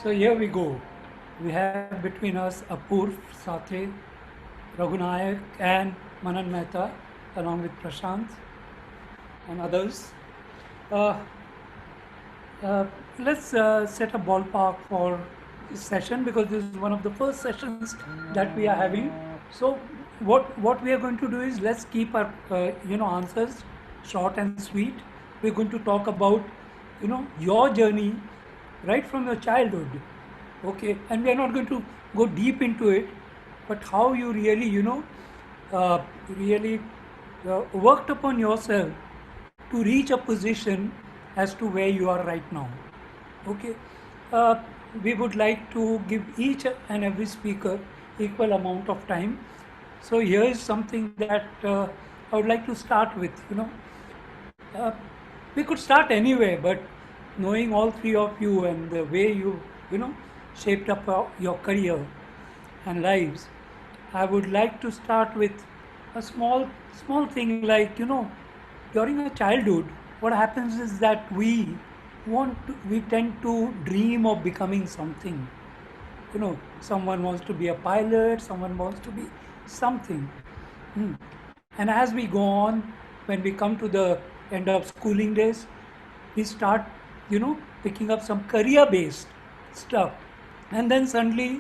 So here we go. We have between us Apurv Sathe, Raghunayak and Manan Mehta along with Prashant and others. Uh, let's set a ballpark for this session because this is one of the first sessions that we are having. So what we are going to do is let's keep our answers short and sweet. We're going to talk about your journey right from your childhood, okay, and we are not going to go deep into it, but how you really really worked upon yourself to reach a position as to where you are right now. Okay, uh, we would like to give each and every speaker equal amount of time. So here is something that I would like to start with. Uh, we could start anyway, but knowing all three of you and the way you know, shaped up your career and lives, I would like to start with a small thing like during our childhood, what happens is that we tend to dream of becoming something. Someone wants to be a pilot, someone wants to be something. Hmm. And as we go on, when we come to the end of schooling days, we start, picking up some career-based stuff. And then suddenly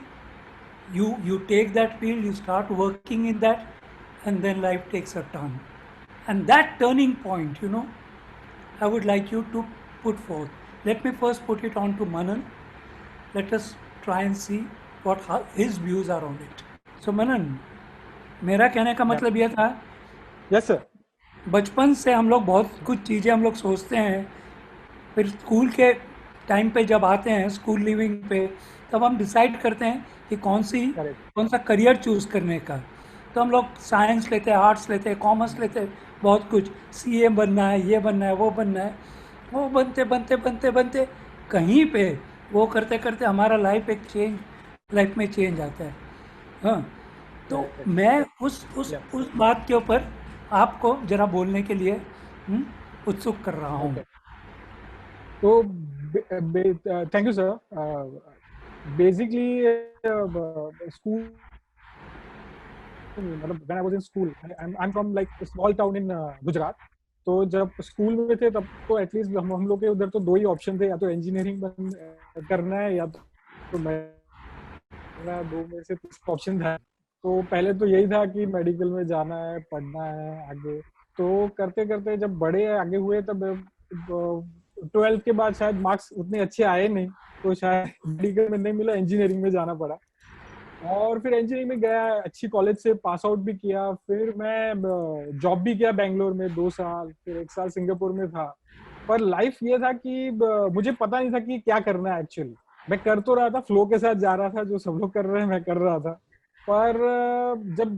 you take that field, you start working in that, and then life takes a turn. And that turning point, I would like you to put forth. Let me first put it on to Manan. Let us try and see what his views are on it. So Manan, मेरा कहने का Yeah. मतलब यह था, Yes, sir. बचपन से हम लोग बहुत कुछ चीज़ें हम लोग सोचते हैं, फिर स्कूल के टाइम पे जब आते हैं, स्कूल लिविंग पे, तब हम डिसाइड करते हैं कि Correct. कौन सा करियर चूज़ करने का। तो हम लोग साइंस लेते हैं, आर्ट्स लेते हैं, कॉमर्स लेते हैं, बहुत कुछ, सीए बनना है, ये बनना है, वो बनना है। वो बनते बनते बनते बनते कहीं पे वो करते करते हमारा लाइफ में चेंज आता है। हाँ, तो Correct. मैं उस बात के ऊपर आपको जरा बोलने के लिए उत्सुक कर रहा हूँ। Okay. So, thank you, sir. Basically, school. मतलब when I was in school, I'm from like a small town in Gujarat. तो जब स्कूल में थे तब तो एटलीस्ट हम लोग के उधर तो दो ही ऑप्शन थे, या तो इंजीनियरिंग करना है या तो मेरा दो में से ऑप्शन था. तो पहले तो यही था कि मेडिकल में जाना है, पढ़ना है आगे. तो करते करते जब बड़े आगे हुए तब 12th के बाद शायद मार्क्स उतने अच्छे आए नहीं, तो शायद मेडिकल में नहीं मिला, इंजीनियरिंग में जाना पड़ा. और फिर इंजीनियरिंग में गया, अच्छी कॉलेज से पास आउट भी किया. फिर मैं जॉब भी किया बैंगलोर में 2 साल, फिर 1 साल सिंगापुर में था. पर लाइफ ये था कि मुझे पता नहीं था कि क्या करना है एक्चुअली. मैं कर तो रहा था, फ्लो के साथ जा रहा था, जो सब लोग कर रहे हैं मैं कर रहा था. पर जब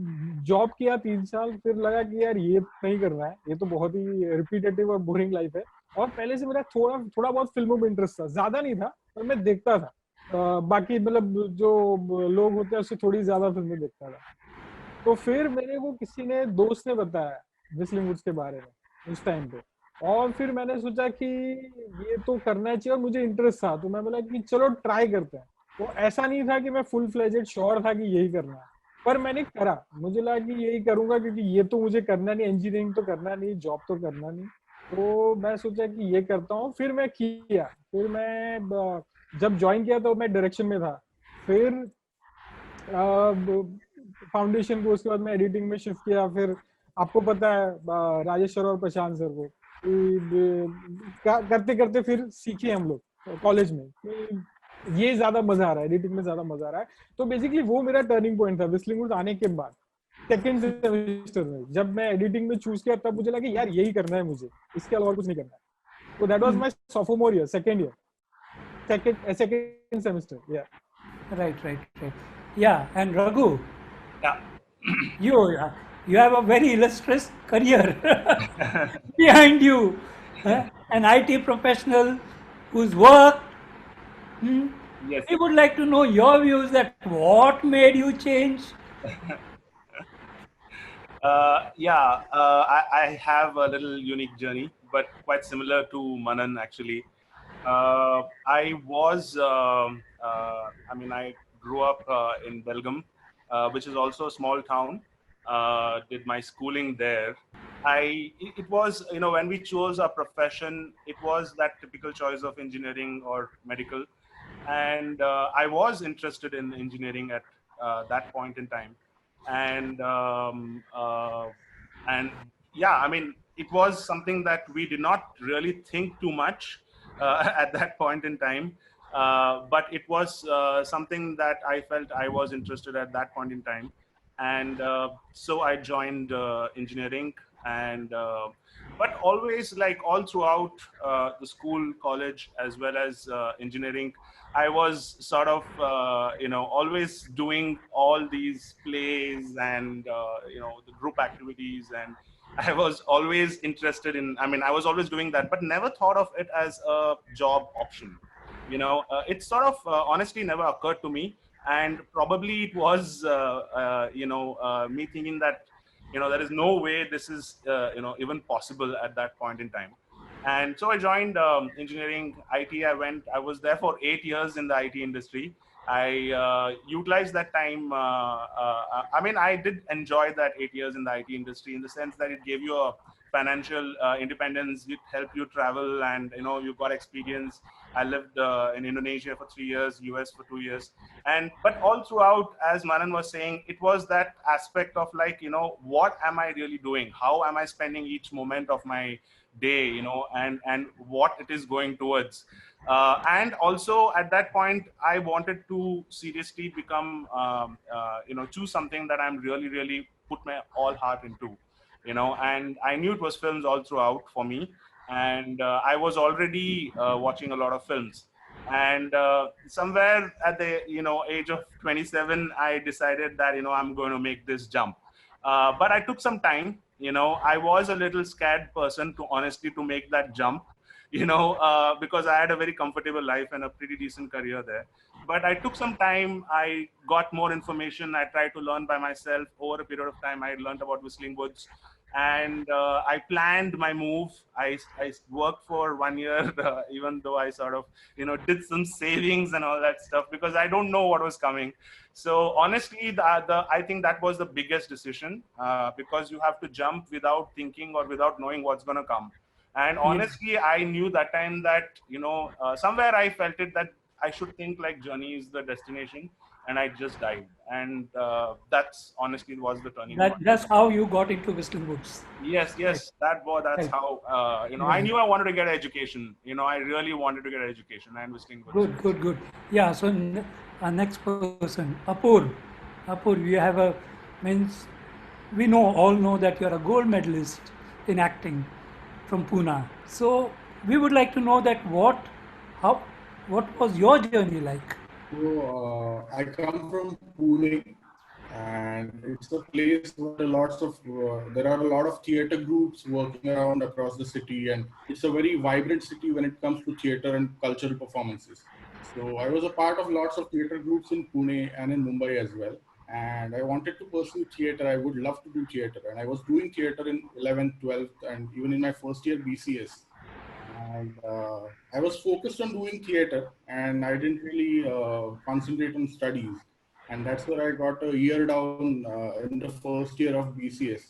जॉब किया 3 साल, फिर लगा कि यार ये नहीं करना है, ये तो बहुत ही रिपीटेटिव और बोरिंग लाइफ है. और पहले से मेरा थोड़ा थोड़ा बहुत फिल्मों में इंटरेस्ट था, ज्यादा नहीं था, पर मैं देखता था. बाकी मतलब जो लोग होते हैं उससे थोड़ी ज्यादा फिल्में देखता था. तो फिर मेरे को किसी ने दोस्त ने बताया विस्लिंग वुड्स के बारे में उस टाइम पे. और फिर मैंने सोचा कि ये तो करना चाहिए, और मुझे इंटरेस्ट था, तो मैं बोला कि चलो ट्राई करते हैं. वो ऐसा नहीं था कि मैं फुल फ्लेजेड श्योर था कि यही करना है, पर मैंने करा. मुझे लगा कि यही करूंगा क्योंकि ये तो मुझे करना नहीं, इंजीनियरिंग तो करना नहीं, जॉब तो करना नहीं. तो मैं सोचा कि ये करता हूँ. फिर मैं किया. फिर मैं जब ज्वाइन किया तो मैं डायरेक्शन में था. फिर फाउंडेशन को, उसके बाद मैं एडिटिंग में शिफ्ट किया. फिर आपको पता है राजेश सर और प्रशांत सर को, करते करते फिर सीखे हम लोग कॉलेज में कि ये ज्यादा मजा आ रहा है, एडिटिंग में ज्यादा मजा आ रहा है. तो बेसिकली वो मेरा टर्निंग पॉइंट था विस्लिंग वुड्स आने के बाद. सेकेंड सेमेस्टर में जब मैं एडिटिंग में चूज किया, तब मुझे लगा यार यही करना है मुझे, इसके अलावा कुछ नहीं करना है. तो that was my sophomore year, second year, second semester. या Right. Yeah, and Raghu, Yeah. you have a very illustrious career behind you. An IT professional whose work. Yes. We would like to know your views that what made you change. I have a little unique journey, but quite similar to Manan actually. I was, I mean, I grew up in Belgium, which is also a small town. Did my schooling there. It was, you know, when we chose our profession, it was that typical choice of engineering or medical. And I was interested in engineering at that point in time. And, and yeah, I mean, it was something that we did not really think too much at that point in time. But it was something that I felt I was interested at that point in time. And so I joined engineering. And but always, like all throughout the school, college, as well as engineering, I was sort of, you know, always doing all these plays and, you know, the group activities. And I was always interested in, I mean, I was always doing that, but never thought of it as a job option. You know, it sort of honestly never occurred to me. And probably it was, you know, me thinking that, you know, there is no way this is, you know, even possible at that point in time. And so I joined engineering, IT. I was there for 8 years in the IT industry. I utilized that time. I mean, I did enjoy that 8 years in the IT industry, in the sense that it gave you a financial independence. It helped you travel, and, you know, you got experience. I lived in Indonesia for 3 years, US for 2 years. And but all throughout, as Manan was saying, it was that aspect of, like, you know, what am I really doing? How am I spending each moment of my day, you know, and what it is going towards. And also at that point, I wanted to seriously become, you know, choose something that I'm really put my all heart into, you know. And I knew it was films all throughout for me. And I was already watching a lot of films. And somewhere at the, you know, age of 27, I decided that, you know, I'm going to make this jump. But I took some time. You know, I was a little scared person, to honestly, to make that jump, you know, because I had a very comfortable life and a pretty decent career there. But I took some time. I got more information. I tried to learn by myself. Over a period of time, I learned about Whistling Woods. And I planned my move. I worked for 1 year, even though I sort of, you know, did some savings and all that stuff, because I don't know what was coming. So honestly, I think that was the biggest decision, because you have to jump without thinking or without knowing what's going to come. And Yes. honestly, I knew that time that, you know, somewhere I felt it, that I should think like journey is the destination, and I just dived. And that's honestly was the turning point. That's how you got into Whistling Woods. Yes, Right. yes, that's Right. how, you know, I Right. knew I wanted to get education. You know, I really wanted to get education, and Whistling Woods. Good. Yeah. So our next person, Apur. Apur, you have a means. We all know that you're a gold medalist in acting from Pune. So we would like to know that how, what was your journey like? So I come from Pune, and it's a place where there are a lot of theater groups working around across the city, and it's a very vibrant city when it comes to theater and cultural performances. So I was a part of lots of theater groups in Pune and in Mumbai as well. And I wanted to pursue theater. I would love to do theater, and I was doing theater in 11th, 12th, and even in my first year BCS. And I was focused on doing theater, and I didn't really concentrate on studies. And that's where I got a year down in the first year of BCS.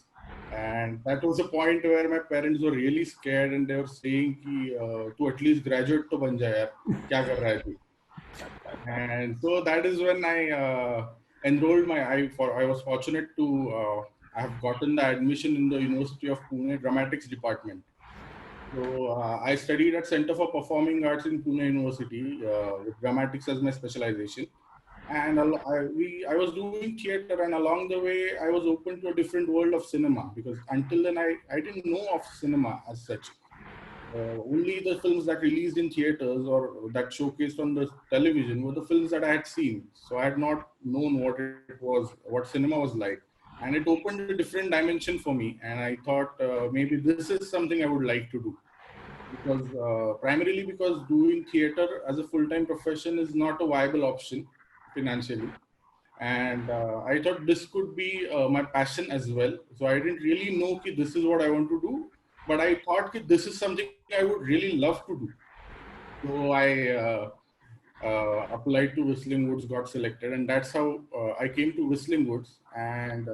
And that was a point where my parents were really scared, and they were saying ki, to at least graduate to ban jaye yaar, kya kar raha hai tu? And so that is when I enrolled I was fortunate to I have gotten the admission in the University of Pune Dramatics department. So I studied at Center for Performing Arts in Pune University with dramatics as my specialization. And I was doing theater, and along the way, I was open to a different world of cinema, because until then I didn't know of cinema as such. Only the films that released in theaters or that showcased on the television were the films that I had seen. So I had not known what cinema was like. And it opened a different dimension for me. And I thought maybe this is something I would like to do. Because primarily because doing theater as a full-time profession is not a viable option financially. And I thought this could be my passion as well. So I didn't really know this is what I want to do, but I thought this is something I would really love to do. So I applied to Whistling Woods, got selected, and that's how I came to Whistling Woods. And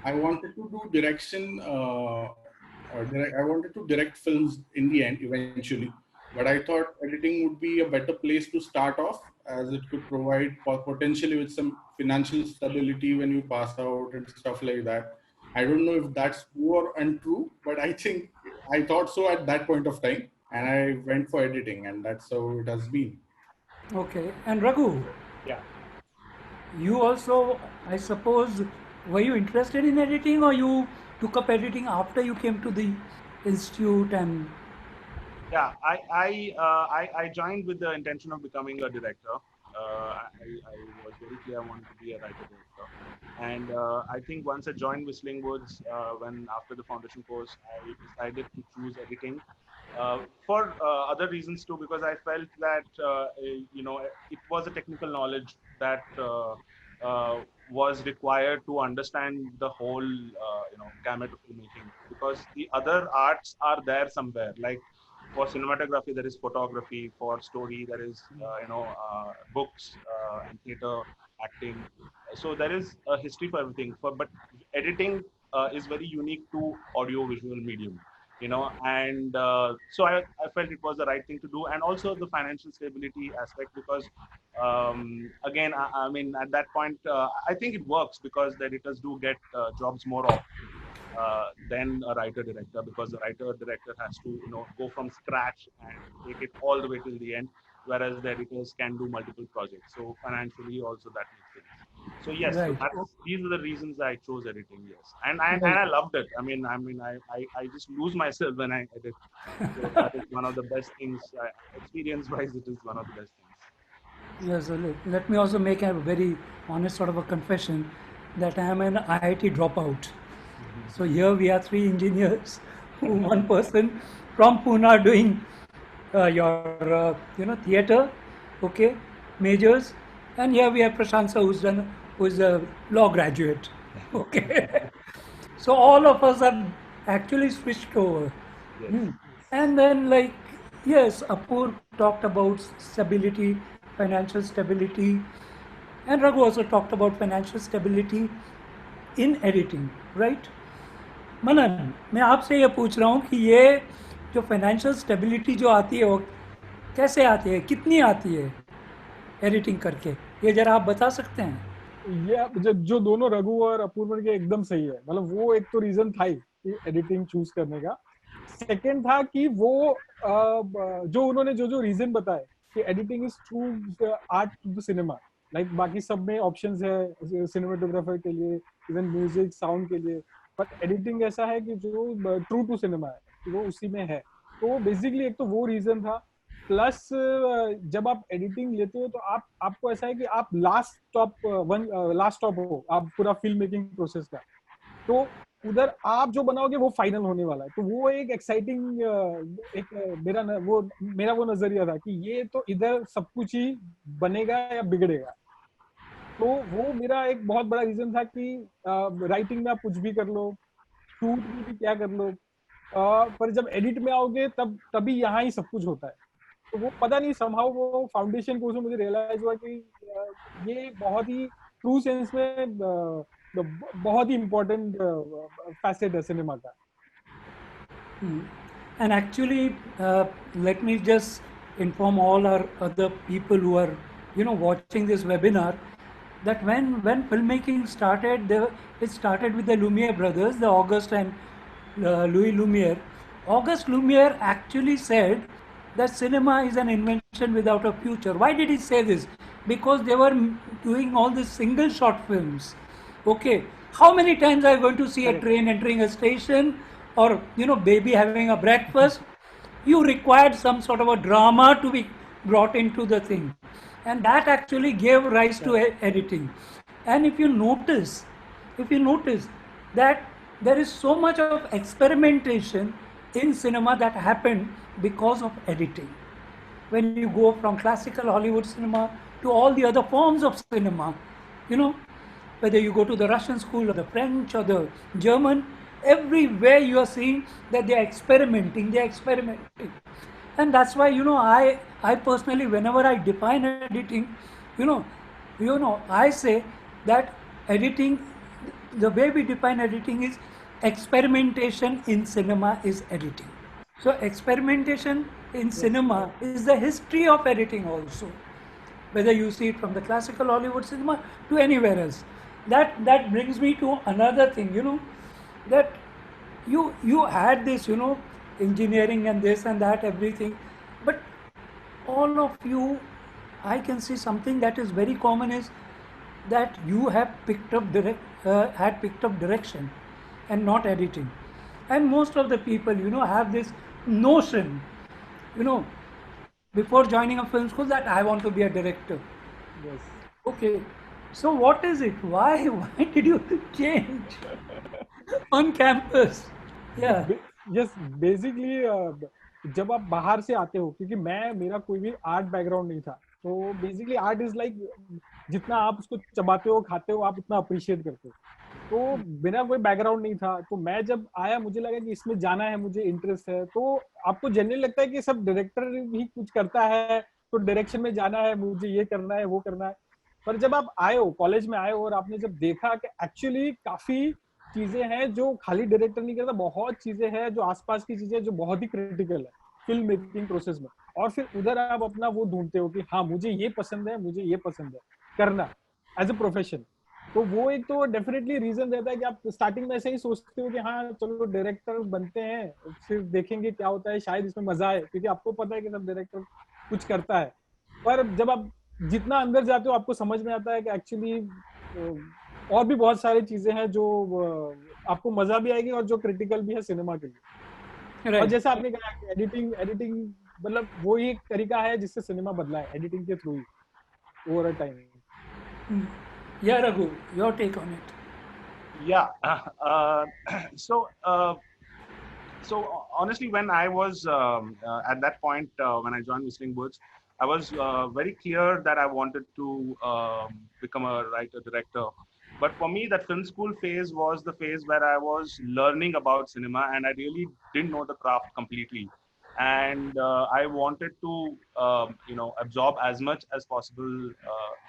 I wanted to do direction. I wanted to direct films in the end, eventually. But I thought editing would be a better place to start off, as it could provide potentially with some financial stability when you pass out and stuff like that. I don't know if that's true or untrue, but I think I thought so at that point of time, and I went for editing, and that's how it has been. Okay. And Raghu, Yeah. you also, I suppose, were you interested in editing, or you took up editing after you came to the institute? And Yeah, I joined with the intention of becoming a director. I was very clear I wanted to be a writer director, and I think once I joined Whistling Woods, when after the foundation course, I decided to choose editing for other reasons too, because I felt that it was a technical knowledge that was required to understand the whole gamut of filmmaking, because the other arts are there somewhere, like for cinematography there is photography, for story there is books and theater, acting. So there is a history for everything, but editing is very unique to audio visual medium, and so I felt it was the right thing to do, and also the financial stability aspect, because again, I mean, at that point, I think it works because the editors do get jobs more often than a writer director, because the writer director has to go from scratch and take it all the way till the end, whereas the editors can do multiple projects. So financially also that makes sense. So yes, so right, these are the reasons I chose editing. Yes, and right. I loved it. I just lose myself when I edit. So that is one of the best things. Experience wise, it is one of the best things. Yes, let me also make a very honest sort of a confession that I am an IIT dropout. So here we are three engineers, one person from Pune doing your theater, okay, majors, and here we have Prashant sir, who's a law graduate, okay. So all of us are actually switched over. Yes. Hmm. And then, like, yes, Apur talked about stability, financial stability, and Raghu also talked about financial stability in editing, right? मनन, मैं आपसे ये पूछ रहा हूँ कि ये जो financial stability जो आती है वो कैसे आती है, कितनी आती है एडिटिंग करके, ये जरा आप बता सकते हैं? ये जो दोनों रघु और अपूर्व के एकदम सही है, मतलब वो एक तो रीजन था ही कि एडिटिंग चूज करने का। सेकंड था कि वो जो उन्होंने जो रीजन बताए कि editing is true art to the cinema, like बाकी सब में ऑप्शंस है सिनेमेटोग्राफर के लिए, इवन म्यूजिक साउंड के लिए, बट एडिटिंग ऐसा है कि जो ट्रू टू सिनेमा है कि वो उसी में है। तो बेसिकली एक तो वो रीजन था, प्लस जब आप एडिटिंग लेते हो तो आपको ऐसा है कि आप लास्ट स्टॉप हो आप पूरा फिल्म मेकिंग प्रोसेस का, तो उधर आप जो बनाओगे वो फाइनल होने वाला है। तो वो एक एक्साइटिंग मेरा वो नजरिया था कि ये तो इधर सब कुछ ही बनेगा या बिगड़ेगा। तो वो मेरा एक बहुत बड़ा रीजन था कि राइटिंग में आप कुछ भी कर लो, शूट में भी क्या कर लो, पर जब एडिट में आओगे तभी यहाँ ही सब कुछ होता है। तो वो पता नहीं समहाउ वो फाउंडेशन कोर्स में मुझे रियलाइज हुआ कि ये बहुत ही ट्रू सेंस में बहुत ही इम्पोर्टेंट फैसेट है सिनेमा का। And actually, let me just inform all our other people who are, watching this webinar, that when filmmaking started, it started with the Lumiere brothers, the Auguste and Louis Lumiere. Auguste Lumiere actually said that cinema is an invention without a future. Why did he say this? Because they were doing all these single shot films. Okay, how many times are you going to see a train entering a station, or baby having a breakfast? You required some sort of a drama to be brought into the thing, and that actually gave rise to editing. And if you notice that there is so much of experimentation in cinema that happened because of editing. When you go from classical Hollywood cinema to all the other forms of cinema, whether you go to the Russian school or the French or the German, everywhere you are seeing that they are experimenting. And that's why, I personally, whenever I define editing, you know, I say that editing, the way we define editing is experimentation in cinema is editing. So experimentation in cinema is the history of editing also, whether you see it from the classical Hollywood cinema to anywhere else. That brings me to another thing, that you had this, engineering and this and that everything, but all of you, I can see something that is very common is that you have had picked up direction and not editing. And most of the people, have this notion, you know, before joining a film school that I want to be a director. Yes. Okay, so what is it? Why? Why did you change on campus? Yeah. Yes basically जब आप बाहर से आते हो, क्योंकि मेरा कोई भी आर्ट बैकग्राउंड नहीं था, तो बेसिकली आर्ट इज लाइक जितना आप उसको चबाते हो खाते हो आप उतना अप्रिशिएट करते हो। तो बिना कोई बैकग्राउंड नहीं था, तो मैं जब आया मुझे लगा कि इसमें जाना है, मुझे इंटरेस्ट है। तो आपको जनरली लगता है कि सब डायरेक्टर ही कुछ करता है तो डायरेक्शन में जाना है, मुझे ये करना है वो करना है। पर जब आप आए हो, कॉलेज में आए हो और आपने जब देखा कि एक्चुअली काफी चीजें हैं जो खाली डायरेक्टर नहीं करता, बहुत चीजें हैं जो आसपास की चीजें जो बहुत ही क्रिटिकल है फिल्म मेकिंग प्रोसेस में, और फिर उधर आप अपना वो ढूंढते हो कि हाँ मुझे ये पसंद है, मुझे ये पसंद है करना एज ए प्रोफेशन। तो वो एक तो डेफिनेटली रीजन रहता है कि आप स्टार्टिंग में ऐसे ही सोचते हो कि हाँ चलो डायरेक्टर बनते हैं, फिर देखेंगे क्या होता है, शायद इसमें मजा आए, क्योंकि आपको पता है कि सब डायरेक्टर कुछ करता है। पर जब आप जितना अंदर जाते हो आपको समझ में आता है कि एक्चुअली और भी बहुत सारी चीजें हैं जो आपको मजा भी आएगी और जो क्रिटिकल भी है सिनेमा के लिए। और जैसे आपने कहा कि एडिटिंग एडिटिंग मतलब वो ही एक तरीका है जिससे सिनेमा बदला है, एडिटिंग के through he over a time. Yeah, Raghu, your take on it. Yeah. So honestly, when I was at that point when I joined Whistling Woods, I was very clear that I wanted to become a writer director. But for me, that film school phase was the phase where I was learning about cinema, and I really didn't know the craft completely. And I wanted to, absorb as much as possible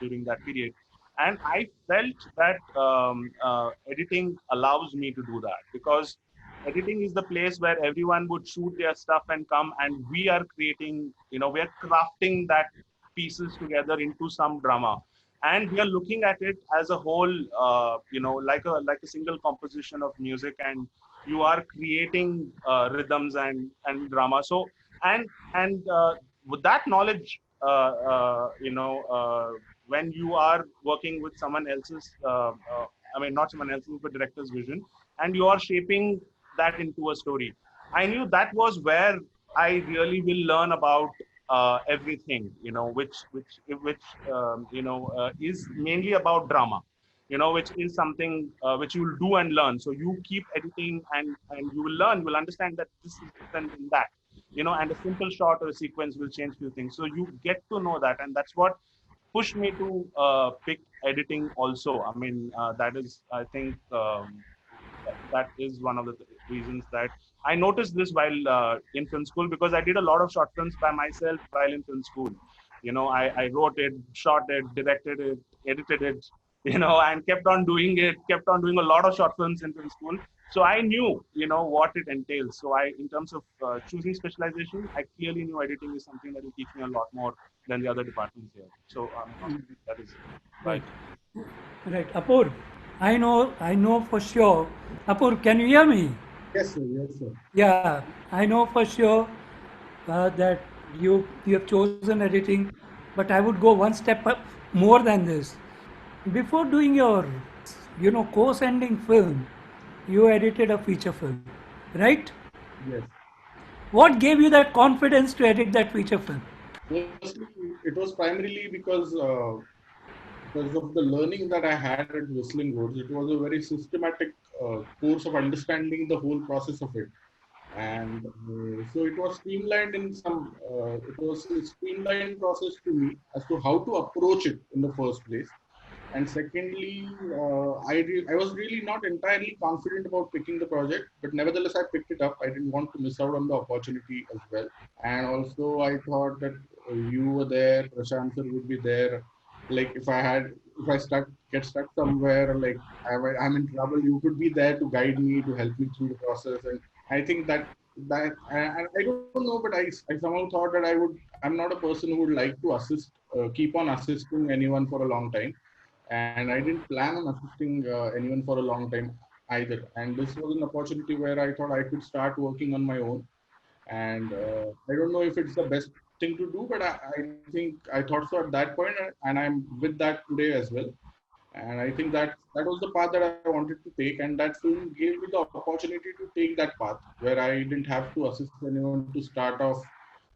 during that period. And I felt that editing allows me to do that, because editing is the place where everyone would shoot their stuff and come, and we are creating, we are crafting that pieces together into some drama, and we are looking at it as a whole, like a single composition of music, and you are creating rhythms and drama. So and with that knowledge, when you are working with someone else's, not someone else's, but director's vision, and you are shaping that into a story. I knew that was where I really will learn about everything, which is mainly about drama, which is something which you will do and learn. So you keep editing, and you will learn, you will understand that this is different than that, and a simple shot or a sequence will change few things. So you get to know that, and that's what pushed me to pick editing also. I mean, that is, I think, that is one of the reasons that I noticed this while in film school, because I did a lot of short films by myself while in film school. I wrote it, shot it, directed it, edited it, and kept on doing it, kept on doing a lot of short films in film school. So I knew, what it entails. So in terms of choosing specialization, I clearly knew editing is something that will teach me a lot more than the other departments here. So that is right. Right. Apur, I know for sure. Apur, can you hear me? Yes, sir. Yes, sir. Yeah, I know for sure that you have chosen editing, but I would go one step up more than this. Before doing your, course-ending film, you edited a feature film, right? Yes. What gave you that confidence to edit that feature film? Firstly, it was primarily because of the learning that I had at Whistling Woods. It was a very systematic course of understanding the whole process of it, and so it was streamlined in some. It was a streamlined process to me as to how to approach it in the first place. And secondly, I was really not entirely confident about picking the project, but nevertheless I picked it up. I didn't want to miss out on the opportunity as well. And also I thought that you were there, Prashant sir would be there. Like if I get stuck somewhere, like I'm in trouble, you could be there to guide me, to help me through the process. And I think I don't know, but I somehow thought that I'm not a person who would like to keep on assisting anyone for a long time. And I didn't plan on assisting anyone for a long time either. And this was an opportunity where I thought I could start working on my own. And I don't know if it's the best thing to do, but I think I thought so at that point, and I'm with that today as well. And I think that was the path that I wanted to take, and that film gave me the opportunity to take that path where I didn't have to assist anyone to start off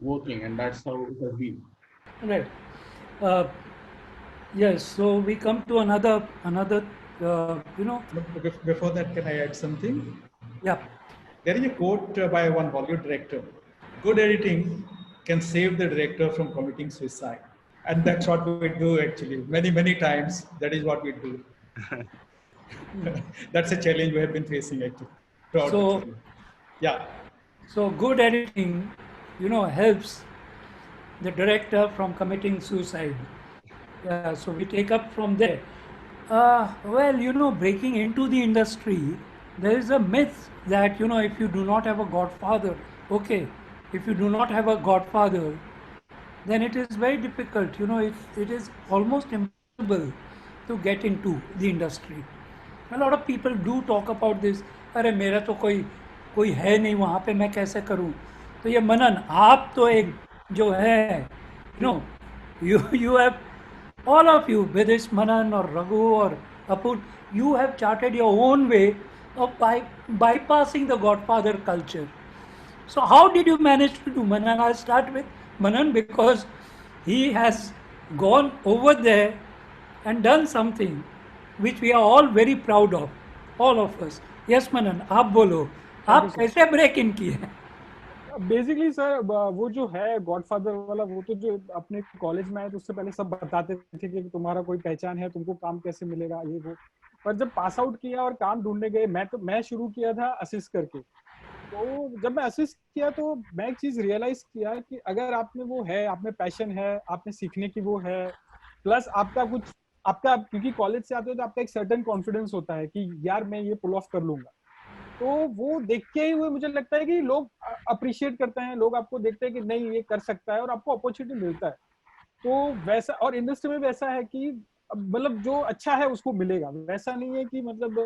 working, and that's how it has been. Right. Uh, yes. So we come to another. Before that, can I add something? Yeah. There is a quote by one Bollywood director: "Good editing can save the director from committing suicide." And that's what we do actually. Many times, that is what we do. That's a challenge we have been facing actually throughout the So, film. Yeah. so good editing, helps the director from committing suicide. Yeah, so we take up from there. Well, breaking into the industry, there is a myth that, if you do not have a godfather, okay, if you do not have a godfather, then it is very difficult, it is almost impossible to get into the industry. A lot of people do talk about this. अरे मेरा तो कोई है नहीं वहाँ पे, मैं कैसे करूँ? तो ये मनन, आप तो एक जो है, you have, all of you, whether it's Manan or Raghu or Apur, you have charted your own way of bypassing the Godfather culture. So how did you manage to do, Manan? I'll start with Manan because he has gone over there and done something which we are all very proud of, all of us. Yes, Manan, आप बोलो, आप कैसे break in किए? Basically sir वो जो है godfather वाला, वो तो जो अपने कॉलेज में आए तो उससे पहले सब बताते थे कि तुम्हारा कोई पहचान है, तुमको काम कैसे मिलेगा, ये वो। पर जब पास आउट किया और काम ढूंढने गए, मैं शुरू किया था असिस्ट करके। तो जब मैं असिस्ट किया तो मैं एक चीज रियलाइज किया कि अगर आप में वो है, आप में पैशन है, आप में सीखने की वो है, प्लस आपका क्योंकि कॉलेज से आते हो तो आपका एक सर्टेन कॉन्फिडेंस होता है कि यार मैं ये पुल ऑफ कर लूंगा। तो वो देख के ही वो मुझे लगता है कि लोग अप्रिशिएट करते हैं, लोग आपको देखते हैं कि नहीं ये कर सकता है और आपको अपॉर्चुनिटी मिलता है। तो वैसा, और इंडस्ट्री में वैसा है कि मतलब जो अच्छा है उसको मिलेगा, वैसा नहीं है कि मतलब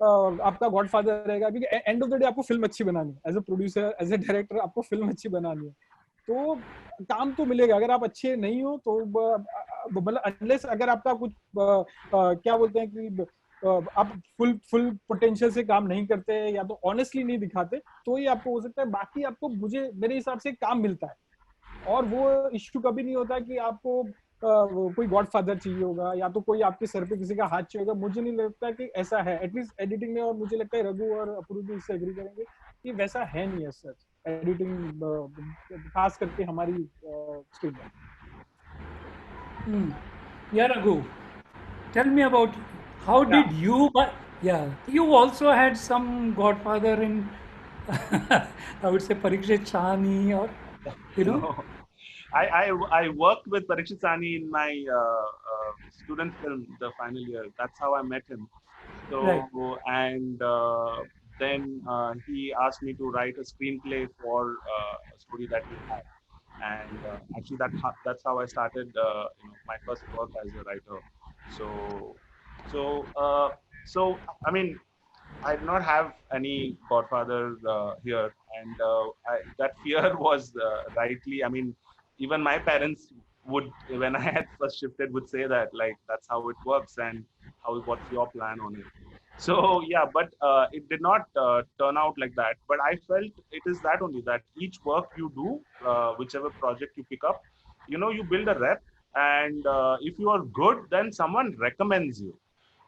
आपका गॉडफादर रहेगा, क्योंकि एंड ऑफ द डे आपको फिल्म अच्छी बनानी है, as a producer, as a director आपको फिल्म अच्छी बनानी है, तो काम तो मिलेगा। अगर आप अच्छे नहीं हो तो मतलब अनलेस अगर आपका कुछ क्या बोलते हैं कि आप फुल पोटेंशियल से काम नहीं करते या तो ऑनेस्टली नहीं दिखाते, तो ये आपको हो सकता है। बाकी आपको मेरे हिसाब से काम मिलता है, और वो इश्यू कभी नहीं होता कि आपको कोई गॉडफादर चाहिए होगा या तो कोई आपके सर पे किसी का हाथ चाहिए होगा। मुझे नहीं लगता कि ऐसा है, एटलीस्ट एडिटिंग में, और मुझे लगता है रघु और अपूर्व भी इससे एग्री करेंगे कि वैसा है नहीं है सर एडिटिंग, खास करके हमारी स्ट्रीम में। Yeah, Raghu, tell me about how did you, you also had some godfather in, I would say Parikshit Sahni, or, No. I worked with Parikshit Sahni in my student film, the final year. That's how I met him. So, Right. and then he asked me to write a screenplay for a story that we had. And actually, that's how I started my first work as a writer. So I mean, I did not have any godfather here, and that fear was rightly. I mean, even my parents would, when I had first shifted, would say that like that's how it works, and what's your plan on it. So yeah, but it did not turn out like that. But I felt it is that only, that each work you do, whichever project you pick up, you build a rep, and if you are good, then someone recommends you.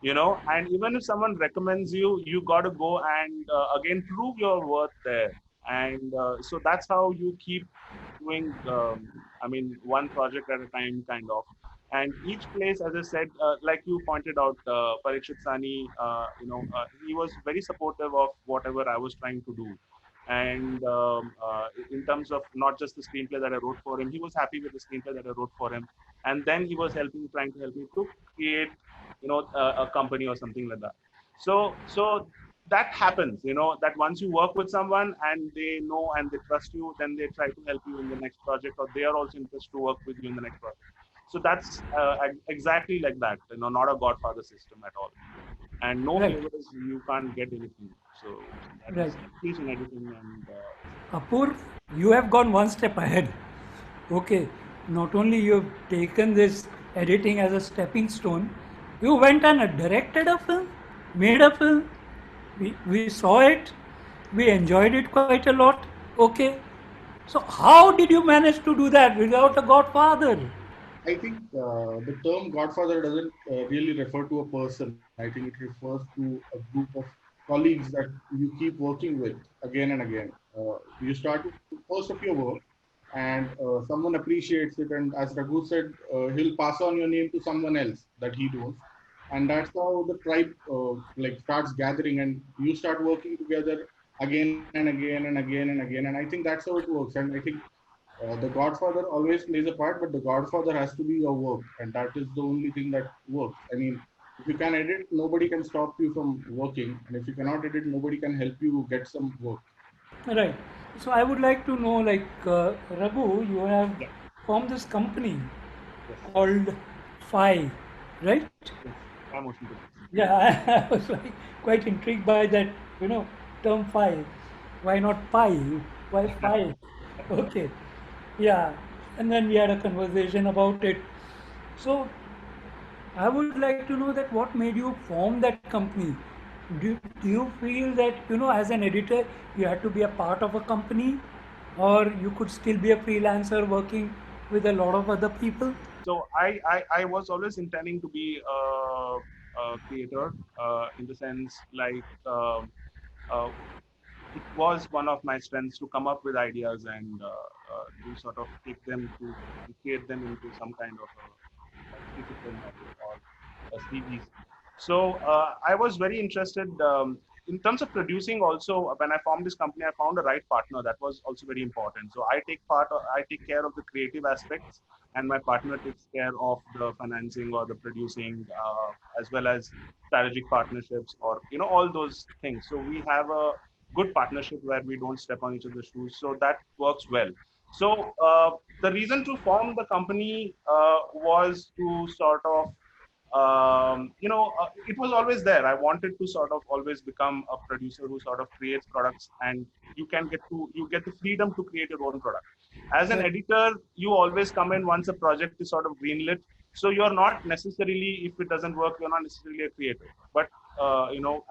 And even if someone recommends you, you got to go and again prove your worth there. And so that's how you keep doing, I mean, one project at a time, kind of. And each place, as I said, like you pointed out, Parikshit Sahni, he was very supportive of whatever I was trying to do. And in terms of not just the screenplay that I wrote for him, he was happy with the screenplay that I wrote for him. And then he was trying to help me to create, a company or something like that. So that happens, that once you work with someone and they know and they trust you, then they try to help you in the next project, or they are also interested to work with you in the next project. So that's exactly like that, not a Godfather system at all. And no Right. favors, you can't get anything. So that Right. is at least in editing. And Apur, you have gone one step ahead. Okay, not only you have taken this editing as a stepping stone, you went and directed a film, made a film. We saw it, we enjoyed it quite a lot. Okay, so how did you manage to do that without a godfather? I think the term Godfather doesn't really refer to a person. I think it refers to a group of colleagues that you keep working with again and again. You start with first of your work, and someone appreciates it, and as Raghu said, he'll pass on your name to someone else that he knows, and that's how the tribe like starts gathering, and you start working together again and again and again and again. And I think that's how it works. And I think the Godfather always plays a part, but the Godfather has to be your work, and that is the only thing that works. I mean, if you can edit, nobody can stop you from working, and if you cannot edit, nobody can help you get some work. Right. So I would like to know, like, Raghu, you have yeah, formed this company yes, called Phi, right? yes, I'm motion pictures. Yeah, I was like quite intrigued by that, term Phi. Why not pi? Why Phi? Okay. Yeah. And then we had a conversation about it. So I would like to know that what made you form that company? Do you feel that, as an editor, you had to be a part of a company, or you could still be a freelancer working with a lot of other people? So I was always intending to be a creator, in the sense, like, uh, it was one of my strengths to come up with ideas and to sort of take them to and create them into some kind of a feature film or a series. So I was very interested in terms of producing. Also, when I formed this company, I found a right partner. That was also very important. So I take care of the creative aspects, and my partner takes care of the financing or the producing, as well as strategic partnerships, or all those things. So we have a good partnership where we don't step on each other's shoes. So that works well. So the reason to form the company was to sort of, it was always there. I wanted to sort of always become a producer who sort of creates products, and you get the freedom to create your own product. As an Right. editor, you always come in once a project is sort of greenlit. So you're not necessarily, if it doesn't work, you're not necessarily a creator. But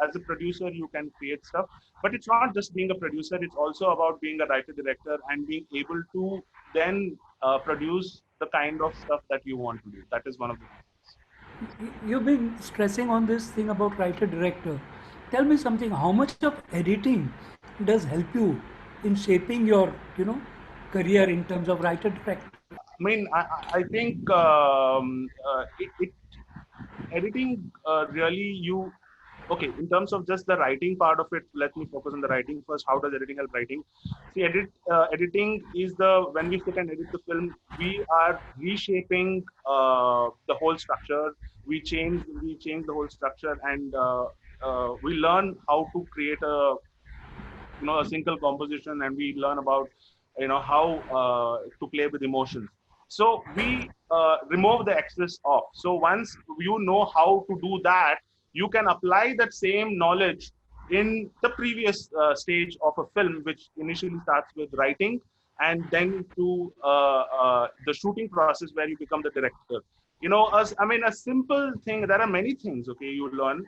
as a producer, you can create stuff. But it's not just being a producer; it's also about being a writer director and being able to then produce the kind of stuff that you want to do. That is one of the reasons. You've been stressing on this thing about writer director. Tell me something. How much of editing does help you in shaping your, career in terms of writer director? I mean, I think editing really you okay, in terms of just the writing part of it, let me focus on the writing first. How does editing help writing? See, editing is the when we sit and edit the film, we are reshaping the whole structure. We change the whole structure, and we learn how to create a single composition, and we learn about how to play with emotions. So we remove the excess off. So once you know how to do that, you can apply that same knowledge in the previous stage of a film, which initially starts with writing, and then to the shooting process where you become the director. I mean, a simple thing, there are many things, okay, you learn.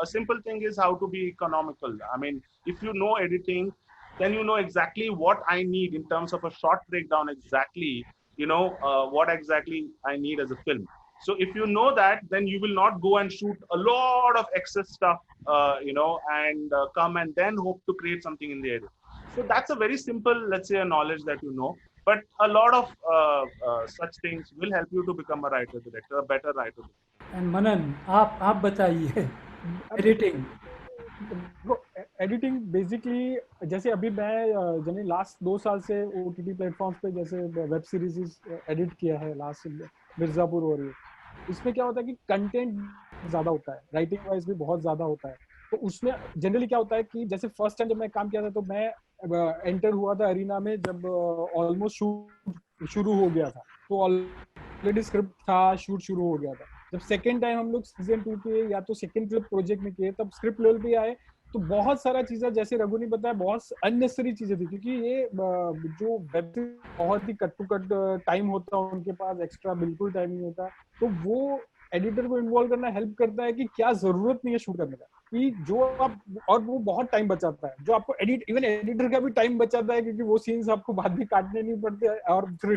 A simple thing is how to be economical. I mean, if you know editing, then you know exactly what I need in terms of a short breakdown, exactly, what exactly I need as a film. So if you know that, then you will not go and shoot a lot of excess stuff, and come and then hope to create something in the edit. So that's a very simple, let's say, a knowledge that you know. But a lot of such things will help you to become a writer director, a better writer. And Manan, आप बताइए अब editing. bro, editing basically जैसे अभी मैं जैसे last 2 साल से OTT platforms पे जैसे वेब सीरीज एडिट किया है लास्ट मिर्जापुर और ये इसमें क्या होता है कि कंटेंट ज्यादा होता है, राइटिंग वाइज भी बहुत ज्यादा होता है। तो उसमें जनरली क्या होता है कि जैसे फर्स्ट टाइम जब मैं काम किया था तो मैं एंटर हुआ था अरीना में जब ऑलमोस्ट शूट शुरू हो गया था, तो ऑलरेडी स्क्रिप्ट था, शूट शुरू हो गया था। जब सेकेंड टाइम हम लोग सीजन 2 के या तो सेकेंड प्रोजेक्ट में किए तब स्क्रिप्ट लेवल पे आए तो बहुत सारा चीजें जैसे रघु ने बताया बहुत अननेसेसरी चीजें थी, क्योंकि ये जो वेब बहुत ही कट टू कट टाइम होता है उनके पास, एक्स्ट्रा बिल्कुल टाइम नहीं होता। तो वो एडिटर को इन्वॉल्व करना हेल्प करता है कि क्या जरूरत नहीं है शूट करने का, कि जो आप, और वो बहुत टाइम बचाता है जो आपको इवन एडिटर का भी टाइम बचाता है, क्योंकि वो सीन्स आपको बाद में काटने नहीं पड़ते और फिर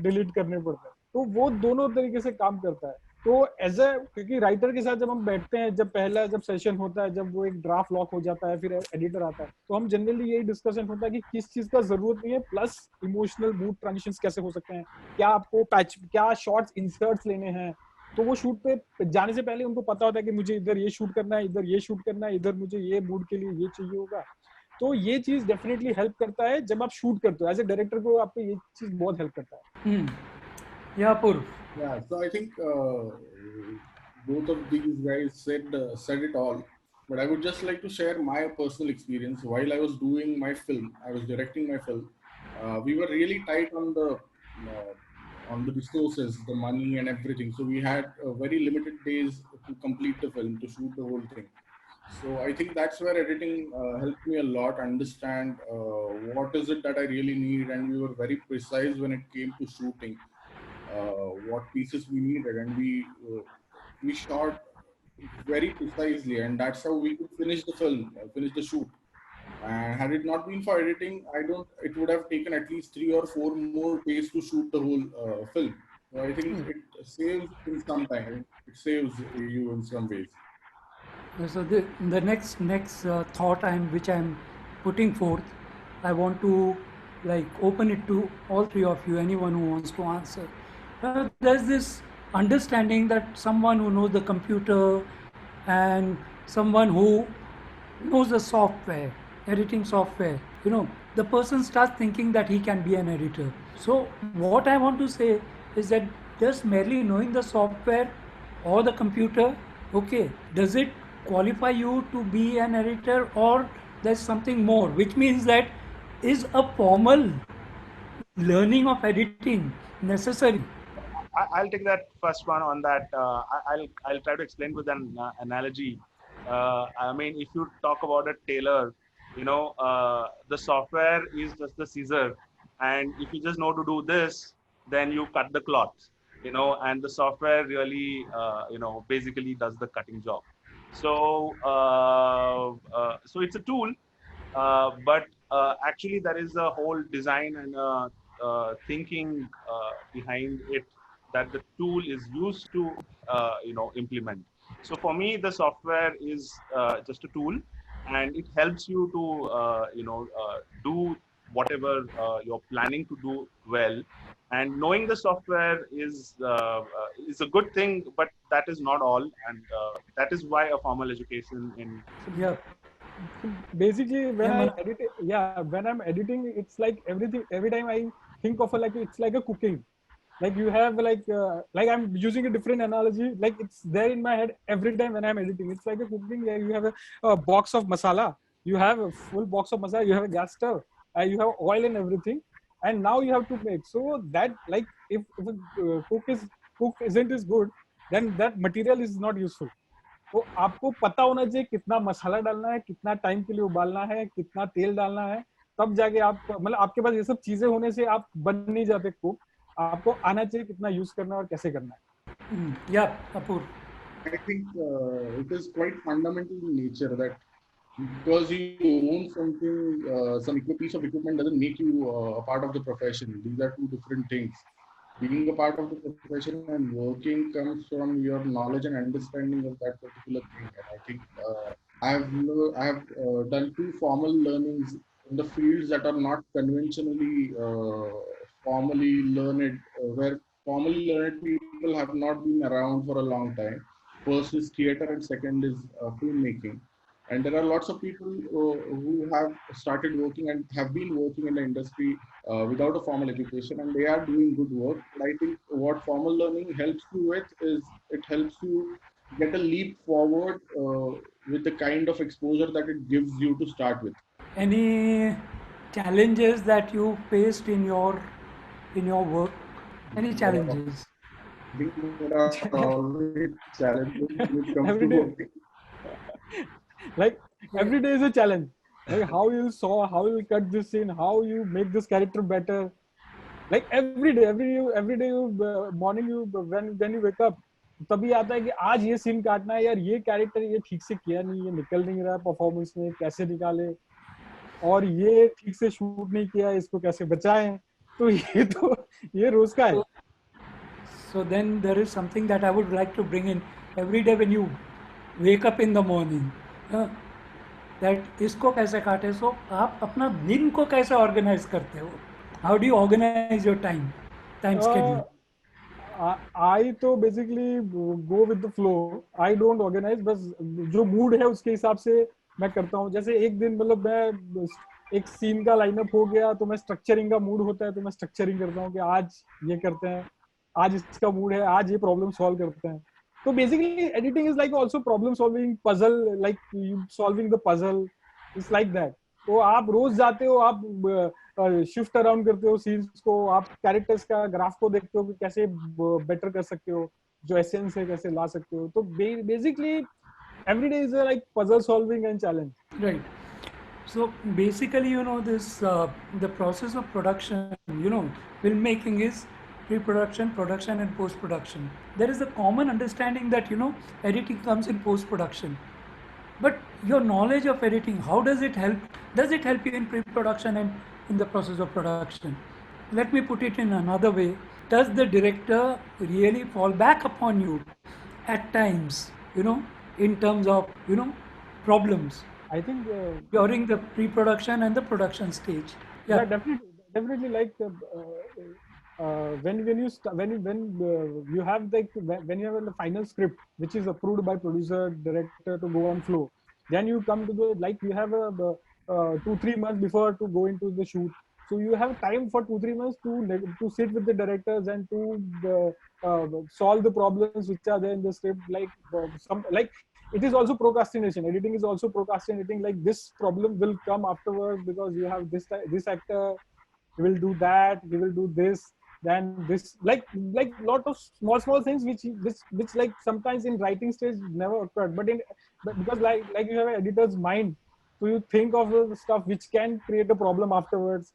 डिलीट करने पड़ते हैं। तो वो दोनों तरीके से काम करता है। तो एज ए, क्योंकि राइटर के साथ जब हम बैठते हैं, जब सेशन होता है, जब वो एक ड्राफ्ट लॉक हो जाता है फिर एडिटर आता है, तो हम जनरली यही डिस्कशन होता है कि किस चीज का जरूरत नहीं है, प्लस इमोशनल मूड ट्रांजिशंस कैसे हो सकते हैं, क्या आपको क्या शॉर्ट्स इंसर्ट्स लेने हैं। तो वो शूट पे जाने से पहले उनको पता होता है कि मुझे इधर ये शूट करना है, इधर ये शूट करना है, इधर मुझे ये मूड के लिए ये चाहिए होगा। तो ये चीज डेफिनेटली हेल्प करता है जब आप शूट करते हो, एज ए डायरेक्टर को आपको ये चीज बहुत हेल्प करता है। Yeah, Pur. Yeah, so I think both of these guys said it all. But I would just like to share my personal experience. While I was doing my film, I was directing my film. We were really tight on the resources, the money, and everything. So we had very limited days to complete the film, to shoot the whole thing. So I think that's where editing helped me a lot understand what is it that I really need, and we were very precise when it came to shooting what pieces we needed, and we shot very precisely, and that's how we could finish the film, finish the shoot. And had it not been for editing, I don't. It would have taken at least 3 or 4 more days to shoot the whole film. So I think it saves in some time. It saves you in some ways. So the next thought which I'm putting forth, I want to like open it to all three of you, anyone who wants to answer. There's this understanding that someone who knows the computer and someone who knows the software, editing software, the person starts thinking that he can be an editor. So what I want to say is that just merely knowing the software or the computer, okay, does it qualify you to be an editor, or there's something more, which means that is a formal learning of editing necessary? I'll take that first one on that. I'll try to explain with an analogy. I mean, if you talk about a tailor, the software is just the scissor, and if you just know to do this, then you cut the cloth, and the software really, basically does the cutting job. So, so it's a tool, but actually there is a whole design and thinking behind it that the tool is used to implement. So for me, the software is just a tool, and it helps you to do whatever you're planning to do well. And knowing the software is a good thing, but that is not all, and that is why a formal education in Yeah. Basically when Yeah, I Manoj. edit, when I'm editing, it's like everything, every time I think of it's like a cooking. Like you have like I'm using a different analogy, like it's there in my head every time when I'm editing. It's like a cooking. Like you have a box of masala, you have a full box of masala, you have a gas stove, you have oil and everything, and now you have to make. So that, like, if a cook isn't is good, then that material is not useful. तो आपको पता होना चाहिए कितना मसाला डालना है, कितना time के लिए उबालना है, कितना तेल डालना है, तब जाके आप, मतलब आपके पास ये सब चीजें होने से आप बन नहीं जाते कुक। आपको आना चाहिए कितना यूज करना है और कैसे करना है। Yeah, Apur. I think it is quite fundamental in nature that because you own something, some piece of equipment doesn't make you a part of the profession. These are two different things. Being a part of the profession and working comes from your knowledge and understanding of that particular thing. And I think I have done 2 formal learnings in the fields that are not conventionally formally learned, where formally learned people have not been around for a long time. First is theater, and second is filmmaking. And there are lots of people who have started working and have been working in the industry without a formal education, and they are doing good work. But I think what formal learning helps you with is it helps you get a leap forward with the kind of exposure that it gives you to start with. Any challenges that you faced in your work? Any There are, challenges? I think there are always challenges when it comes to Every day, working. like every day is a challenge. Like how you saw, how you cut this in, how you make this character better. Like every day you morning you when you wake up, तभी आता है कि आज ये scene काटना है यार, ये कैरेक्टर ये ठीक से किया नहीं, ये निकल नहीं रहा परफॉर्मेंस में, कैसे निकाले, और ये ठीक से शूट नहीं किया, इसको कैसे बचाएं. तो ये रोज का है. So, so then there is something that I would like to bring in every day when you wake up in the morning. uh, that इसको कैसे काटे, so आप अपना दिन को कैसे organize करते हो? How do you organize your time schedule? I तो basically go with the flow. I don't organise, बस जो मूड है उसके हिसाब से मैं करता हूँ. जैसे एक दिन मतलब मैं एक सीन का लाइनअप हो गया तो मैं स्ट्रक्चरिंग का मूड होता है तो मैं स्ट्रक्चरिंग करता हूँ कि आज ये करते हैं, आज इसका मूड है, आज ये प्रॉब्लम सॉल्व करते हैं. तो basically editing is like also problem solving, puzzle, like solving the puzzle, it's like that. तो आप रोज जाते हो, आप शिफ्ट अराउंड करते हो सीन्स को, आप कैरेक्टर्स का ग्राफ को देखते हो कि कैसे बेटर कर सकते हो, जो एसेंस है कैसे ला सकते हो. तो basically every day is like puzzle solving and challenge. Right. So basically, this the process of production, filmmaking is pre-production, production, and post-production. There is a common understanding that editing comes in post-production. But your knowledge of editing, how does it help? Does it help you in pre-production and in the process of production? Let me put it in another way. Does the director really fall back upon you at times, in terms of, problems I think during the pre-production and the production stage? yeah, definitely like when you have like when you have the final script which is approved by producer director to go on flow, then you come to the, like you have a 2-3 months before to go into the shoot. So you have time for 2-3 months to sit with the directors and to solve the problems which are there in the script. Like some like it is also procrastination. Editing is also procrastinating. Like this problem will come afterwards because you have this actor, he will do that, he will do this, then this, like lot of small things which like sometimes in writing stage never occurred, but because like you have an editor's mind, so you think of the stuff which can create a problem afterwards,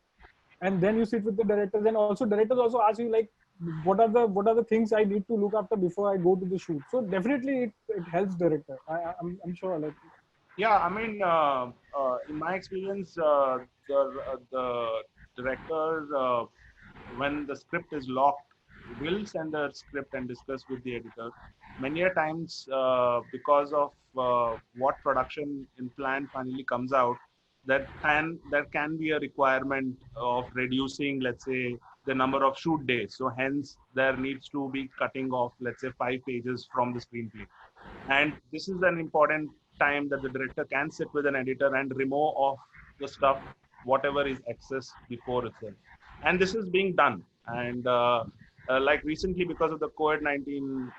and then you sit with the directors, and also directors also ask you like what are the things I need to look after before I go to the shoot. So definitely it helps director. I'm sure, like Yeah, I mean, in my experience, the director, when the script is locked, will send a script and discuss with the editor. Many a times, because of what production in plan finally comes out, there can be a requirement of reducing, let's say, the number of shoot days. So hence, there needs to be cutting off, let's say, 5 pages from the screenplay. And this is an important time that the director can sit with an editor and remove off the stuff, whatever is excess before itself. And this is being done. And like recently, because of the COVID-19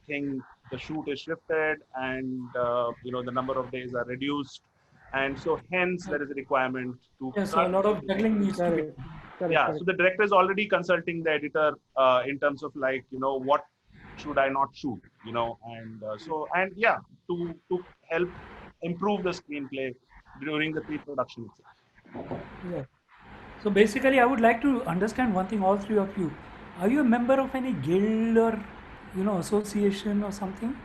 thing, the shoot is shifted, and the number of days are reduced. And so hence there is a requirement to Yes, so a lot of juggling needs to be correct, done. correct. So the director is already consulting the editor in terms of like, what should I not shoot, to help improve the screenplay during the pre-production itself. Yeah. So basically, I would like to understand one thing, all three of you. Are you a member of any guild or, association or something?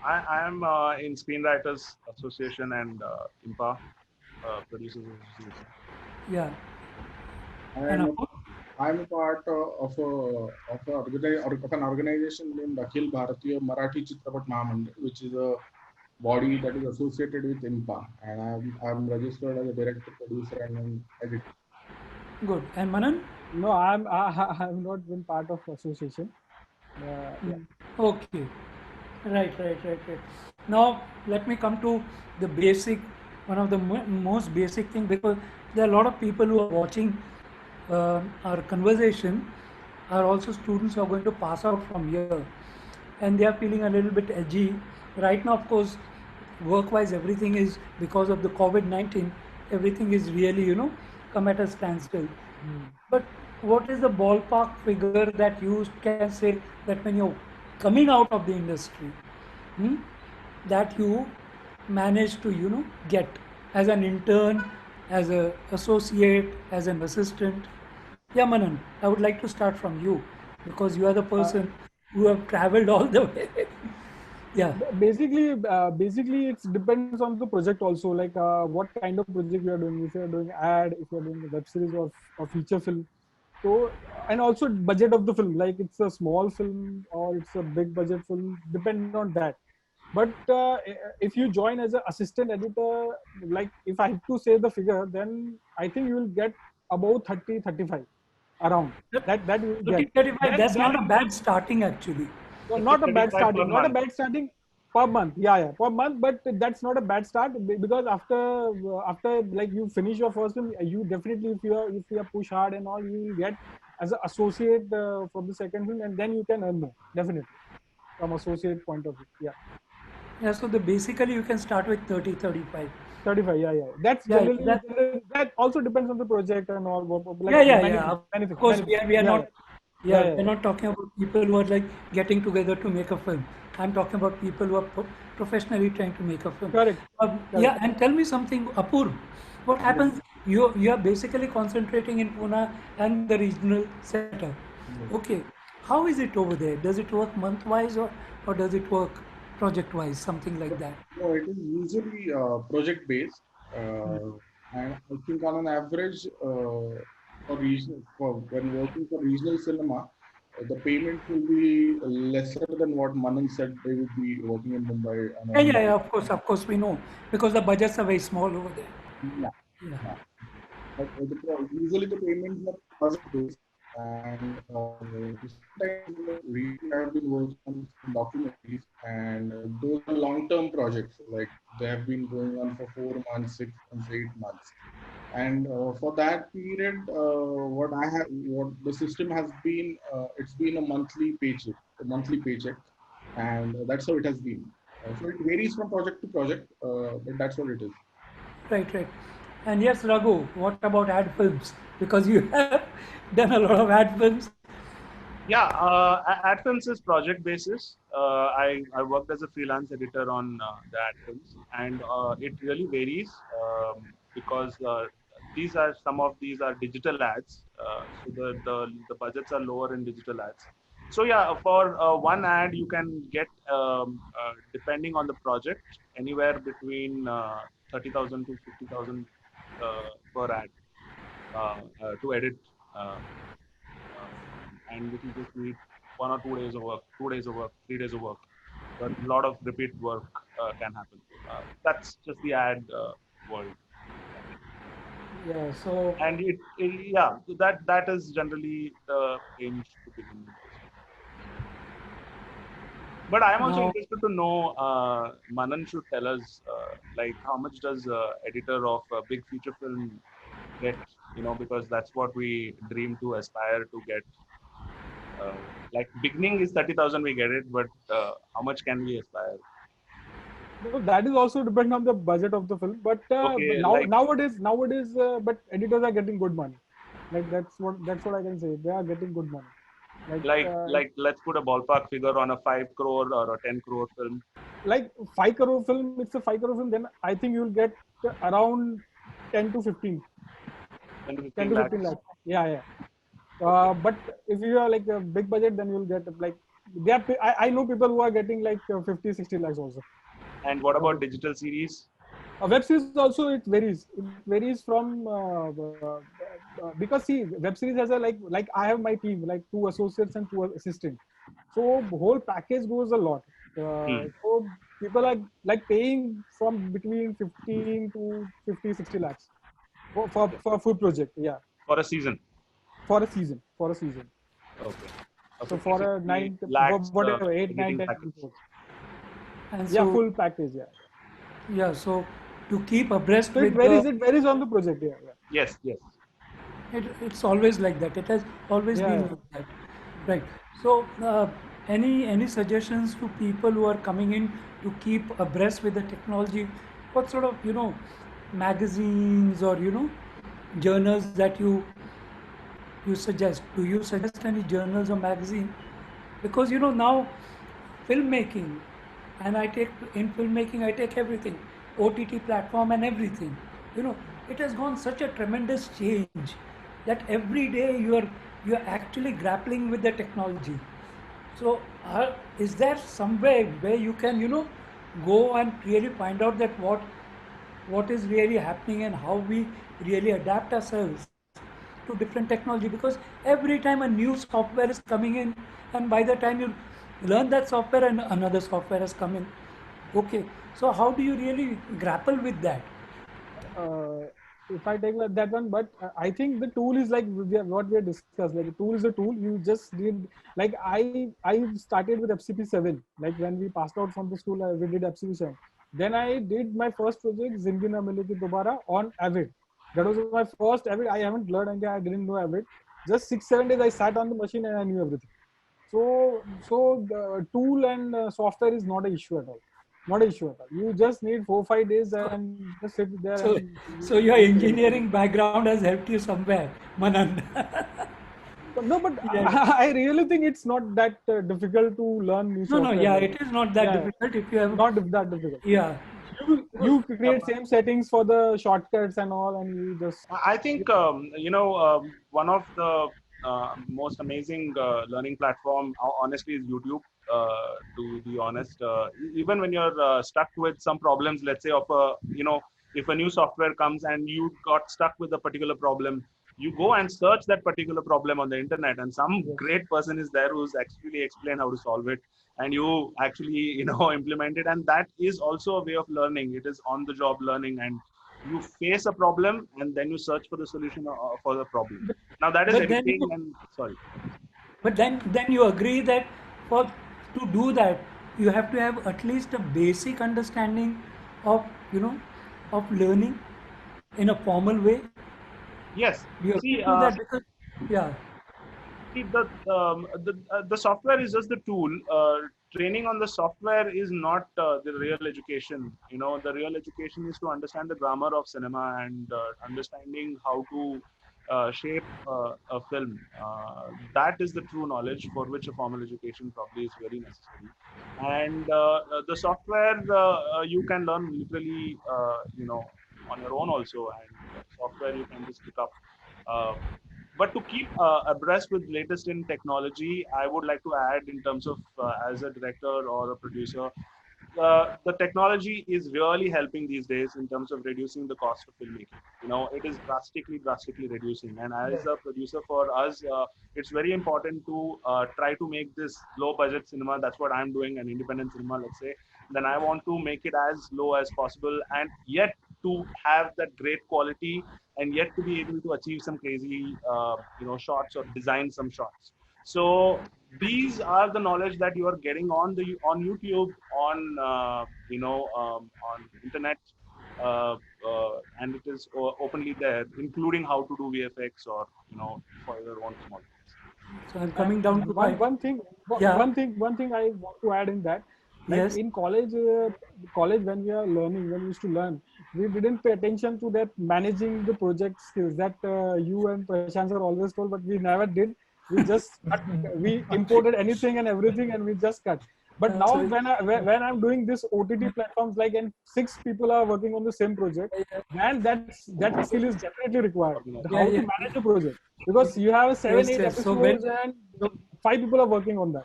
I am in Screenwriters Association and IMPA, Producers Association. Yeah. And Apu? I'm a part of an organization named Akhil Bharatiya Marathi Chitrapat Mahamandal, which is a body that is associated with IMPA, and I'm registered as a director, producer, and an editor. Good. And Manan? No, I'm not been part of association. Yeah. Okay. Right. Now, let me come to the basic, one of the most basic thing, because there are a lot of people who are watching our conversation are also students who are going to pass out from here, and they are feeling a little bit edgy. Right now, of course, work-wise, everything is, because of the COVID-19, everything is really, come at a standstill. But what is the ballpark figure that you can say that when you're coming out of the industry, hmm, that you manage to, get as an intern, as an associate, as an assistant? Yeah, Manan, I would like to start from you because you are the Uh, person who have traveled all the way. Yeah. basically it depends on the project also, like what kind of project we are doing, if you are doing ad, if you are doing a web series or feature film. So, and also budget of the film, like it's a small film or it's a big budget film, depend on that. But if you join as an assistant editor, like if I have to say the figure, then I think you will get about 30-35 around that you will get. 30-35, then that's then not a bad starting actually. no, So not a bad 35 per starting, not a month. bad starting per month. Yeah, per month. But that's not a bad start because after like you finish your first film, you definitely if you are push hard and all, you will get as an associate from the second film, and then you can earn more definitely from associate point of view. Yeah, Yeah, so basically you can start with 30-35. 35. Yeah. That's Yeah, generally that also depends on the project and all. Like yeah, yeah, many yeah. things, Of many things, course, many we things. are, we are Yeah, not, yeah, yeah, yeah, we're not talking about people who are like getting together to make a film. I'm talking about people who are professionally trying to make a film. Correct, correct. Yeah, and tell me something, Apurv. What Yes, happens? You are basically concentrating in Pune and the regional setup. yes. Okay, how is it over there? Does it work month-wise or does it work project-wise? Something like that. No, it is usually project based, and I think on an average, for when working for regional cinema, the payment will be lesser than what Manan said they would be working in Mumbai on a Yeah, yeah, month. yeah. Of course, we know because the budgets are very small over there. Yeah, Yeah. yeah. But usually the payments are project based, and sometimes recently I have been working on some documentaries, and those are long term projects. Like they have been going on for 4 months, 6 months, 8 months, and for that period, what the system has been, it's been a monthly paycheck, and that's how it has been. So it varies from project to project, but that's what it is. Right, right. And yes, Raghu, what about ad films? Because you have done a lot of ad films. Yeah, ad films is project basis. I worked as a freelance editor on the ad films, and it really varies because some of these are digital ads, so the budgets are lower in digital ads. So yeah, for one ad you can get depending on the project anywhere between 30,000 to 50,000 per ad to edit. Uh, and which will just need 1 or 2 days of work, 2 days of work, 3 days of work. But a lot of repeat work can happen. That's just the ad world. Yeah, so And yeah, so that is generally the range to begin with. Also. But I am also now, interested to know, Manan should tell us, like how much does editor of a big feature film get, because that's what we dream to aspire to get. Uh, like beginning is 30,000, we get it, but how much can we aspire? No, that is also depend on the budget of the film. But Okay, like nowadays, but editors are getting good money. Like that's what I can say. They are getting good money. Like like like let's put a ballpark figure on a 5 crore or a 10 crore film. like 5 crore film. It's a 5 crore film. Then I think you will get around 10 to 15, 10 to 10 15 to 15 lakhs. lakhs. Yeah. Okay. But if you are like a big budget, then you'll get like I know people who are getting like 50, 60 lakhs also. And what about digital series? Web series also it varies. It varies from because see, web series has a like I have my team like 2 associates and 2 assistants. So whole package goes a lot. Hmm. So people are like paying from between 15 to 50, 60 lakhs for a full project. Yeah, For a season. for a season. Okay. So 50, for a 60 nine, lakhs whatever, 8, 9, editing 10 package. episodes. And Yeah, so, full package. Yeah. yeah, so to keep abreast So with the, it varies on the project. Yeah. Yeah. Yes, yes. it's always like that. It has always Yeah. been like that. Right. So, any suggestions to people who are coming in to keep abreast with the technology? What sort of, magazines or, journals that you suggest? Do you suggest any journals or magazine? Because now filmmaking, and I take in filmmaking I take everything, OTT platform and everything. You know, it has gone such a tremendous change that every day you are actually grappling with the technology. So, is there somewhere where you can go and really find out that what is really happening and how we really adapt ourselves to different technology, because every time a new software is coming in, and by the time you learn that software and another software has come in. Okay, so how do you really grapple with that? uh, if I take that one, but I think the tool is like what we have discussed. Like the tool is a tool. You just need, like I started with FCP7. Like when we passed out from the school, we did FCP7. Then I did my first project Zindagi Na Milegi Dobara on Avid. That was my first Avid. I haven't learned and I didn't know Avid. Just 6-7 days I sat on the machine and I knew everything. So the tool and software is not an issue at all. Not an issue at all. You just need 4-5 days So, and just sit there so, and so your you figure it out. engineering background has helped you somewhere, Manan. No, but Yeah. I really think it's not that difficult to learn new No, software. yeah, Like, it is not that yeah, difficult if you have, not that difficult. yeah. Because, You create same settings for the shortcuts and all, and you just I think one of the most amazing learning platform, honestly, is YouTube. To be honest, even when you're stuck with some problems, let's say of a if a new software comes and you got stuck with a particular problem, you go and search that particular problem on the internet, and some yes, great person is there who's actually explained how to solve it, and you actually implement it, and that is also a way of learning. It is on the job learning, and you face a problem and then you search for the solution for the problem. Now that is but then editing you, and sorry. but then you agree that for to do that you have to have at least a basic understanding of of learning in a formal way. Yes. Do you agree See, to that? Because, yeah, the software is just the tool. Training on the software is not the real education. The real education is to understand the grammar of cinema and understanding how to shape a film. That is the true knowledge for which a formal education probably is very necessary. And the software you can learn literally, on your own also. And software you can just pick up. Uh, but to keep abreast with latest in technology, I would like to add in terms of as a director or a producer, the technology is really helping these days in terms of reducing the cost of filmmaking. It is drastically reducing. And as a producer for us, it's very important to try to make this low budget cinema. That's what I'm doing, an independent cinema, let's say. Then I want to make it as low as possible, and yet to have that great quality, and yet to be able to achieve some crazy, shots or design some shots. So these are the knowledge that you are getting on YouTube, on internet, and it is openly there, including how to do VFX or for your own small things. so I'm and coming down to my, yeah, one thing I want to add in that, like yes, in college when we are learning, when we used to learn, we didn't pay attention to that managing the project skills that you and Prashant are always told, but we never did. We just cut, we imported anything and everything, and we just cut. But now so when I'm doing this OTT platforms, like, and 6 people are working on the same project, then that skill is definitely required. yeah, How to yeah, manage a project, because you have seven, yes, eight yes. So when episodes and 5 people are working on that.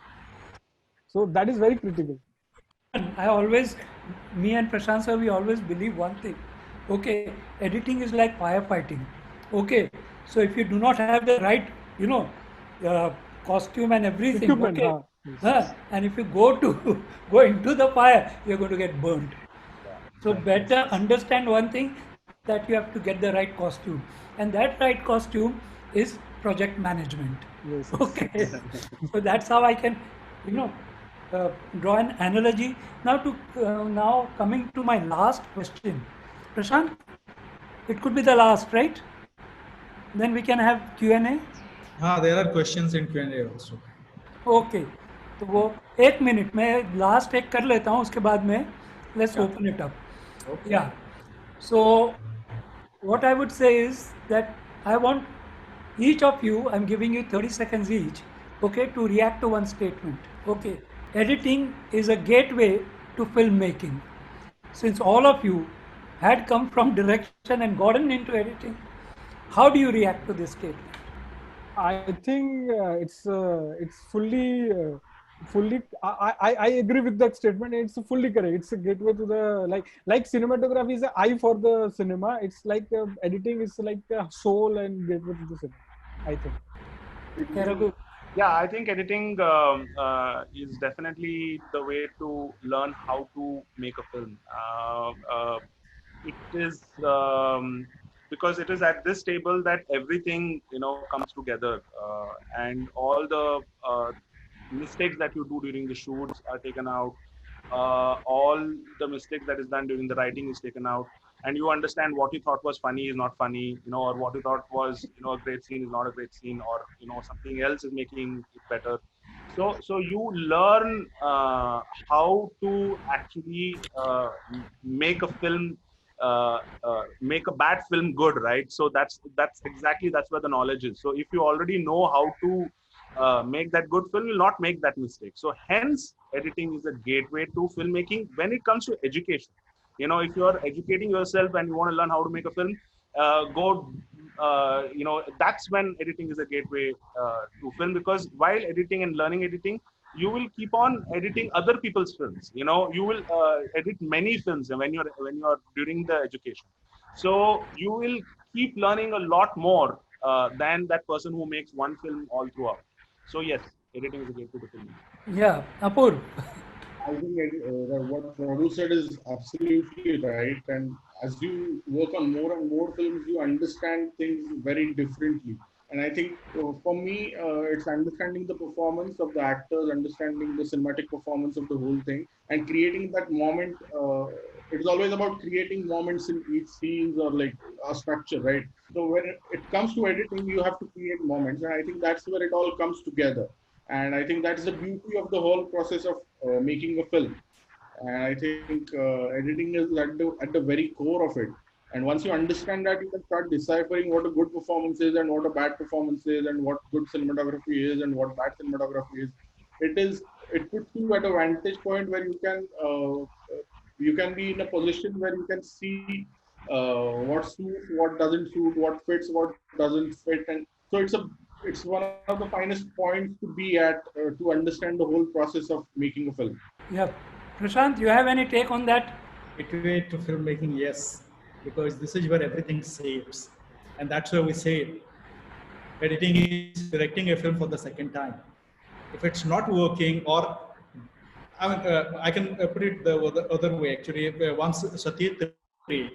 So that is very critical. I always, me and Prashant sir, we always believe one thing. Okay, editing is like firefighting. Okay, so if you do not have the right, you know, uh, costume and everything, Equipment, okay, huh? Yes. and if you go to go into the fire, you're going to get burnt. So Right, yes, better yes. understand one thing, that you have to get the right costume, and that right costume is project management. Yes, yes. Okay, so that's how I can, you know, draw an analogy. Now coming to my last question, Prashant, it could be the last, right? Then we can have Q&A. There are questions in Q&A also. Okay, तो वो 1 minute में last एक कर लेता हूँ, उसके बाद में लेट्स ओपन इट अप. या सो what I would say is that I want each of you, I'm giving you 30 seconds each, okay, to react to one statement. Okay, editing is a gateway to filmmaking. Since all of you had come from direction and gotten into editing, how do you react to this statement? I think it's fully. I agree with that statement. It's fully correct. It's a gateway to the like cinematography is an eye for the cinema. It's like editing is like a soul and gateway to the cinema. I think. Yeah, Raghu. Yeah, I think editing is definitely the way to learn how to make a film. It is because it is at this table that everything comes together, and all the mistakes that you do during the shoots are taken out. All the mistakes that is done during the writing is taken out, and you understand what you thought was funny is not funny, or what you thought was a great scene is not a great scene, or something else is making it better. So you learn how to actually make a film, make a bad film good, right? So that's where the knowledge is. So if you already know how to make that good film, you'll not make that mistake. So hence, editing is a gateway to filmmaking. When it comes to education, if you are educating yourself and you want to learn how to make a film, that's when editing is a gateway to film. Because while editing and learning editing, you will keep on editing other people's films. You will edit many films when you're during the education. So you will keep learning a lot more than that person who makes one film all throughout. So yes, editing is a gateway to film. Yeah, Apurv. I think what Raghu said is absolutely right. And as you work on more and more films, you understand things very differently. And I think for me, it's understanding the performance of the actors, understanding the cinematic performance of the whole thing, and creating that moment. It's always about creating moments in each scenes or like a structure, right? So when it comes to editing, you have to create moments, and I think that's where it all comes together. And I think that's the beauty of the whole process of making a film. And I think editing is at the very core of it. And once you understand that, you can start deciphering what a good performance is and what a bad performance is, and what good cinematography is and what bad cinematography is. It puts you at a vantage point where you can be in a position where you can see what suits, what doesn't suit, what fits, what doesn't fit. And so it's one of the finest points to be at to understand the whole process of making a film. Yeah. Prashant, you have any take on that? Gateway to filmmaking, yes, because this is where everything saves. And that's why we say editing is directing a film for the second time. If it's not working, or I can put it the other way actually. Once Satyajit Ray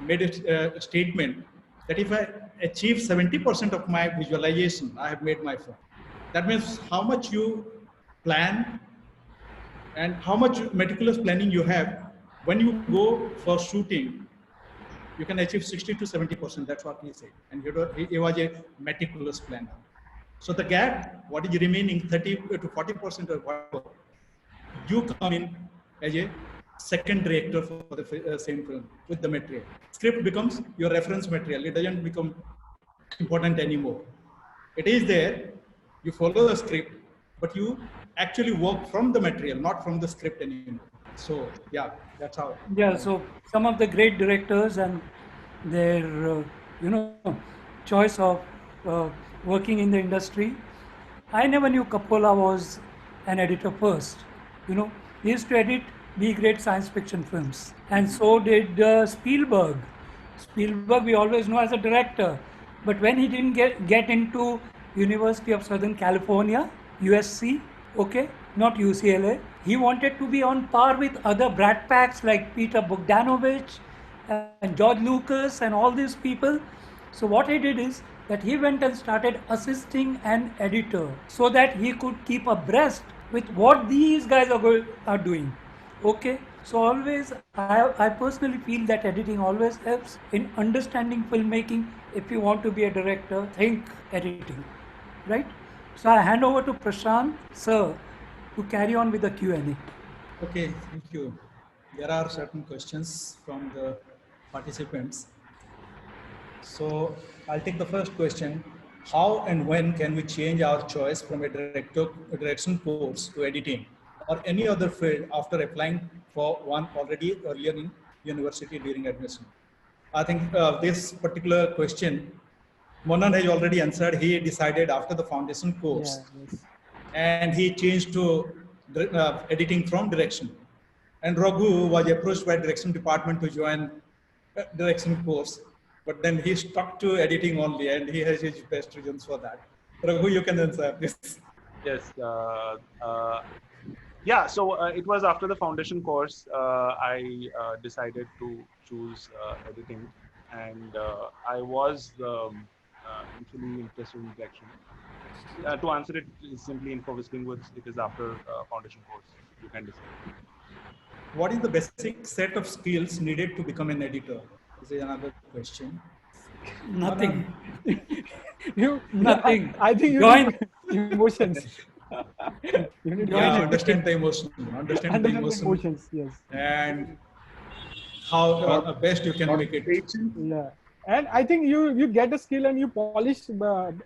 made a statement that if I achieve 70% of my visualization, I have made my film. That means how much you plan and how much meticulous planning you have. When you go for shooting, you can achieve 60 to 70%. That's what he said. And he was a meticulous planner. So the gap, what is remaining, 30 to 40% of whatever, you come in as a second director for the same film with the material. Script becomes your reference material. It doesn't become important anymore. It is there. You follow the script, but you actually work from the material, not from the script anymore. So yeah, that's how. Yeah, so some of the great directors and their choice of working in the industry. I never knew Coppola was an editor first. He used to edit B-grade science fiction films, and so did Spielberg. Spielberg we always know as a director, but when he didn't get into University of Southern California, USC, okay, not UCLA, he wanted to be on par with other brat packs like Peter Bogdanovich and George Lucas and all these people. So what he did is that he went and started assisting an editor so that he could keep abreast with what these guys are doing. Okay, so always I personally feel that editing always helps in understanding filmmaking. If you want to be a director, think editing, right? So I hand over to Prashant sir to carry on with the Q&A. Okay, thank you. There are certain questions from the participants. So I'll take the first question. How and when can we change our choice from a direction course to editing or any other field after applying for one already earlier in university during admission? I think this particular question, Monan has already answered. He decided after the foundation course Yes. and he changed to editing from direction. And Raghu was approached by direction department to join direction course, but then he stuck to editing only, and he has his best reasons for that. Raghu, you can answer this. Yes. Yeah. So it was after the foundation course. I decided to choose editing, and I was initially interested in direction. To answer it is simply Info Whistling Woods. It is after foundation course. You can decide. What is the basic set of skills needed to become an editor? This is another question. Nothing. Nothing. I think you Join. need emotions. You need Yeah, Join understand the emotion. Understand the emotion. emotions. Yes. And how best you can make it. Yeah. And I think you get a skill and you polish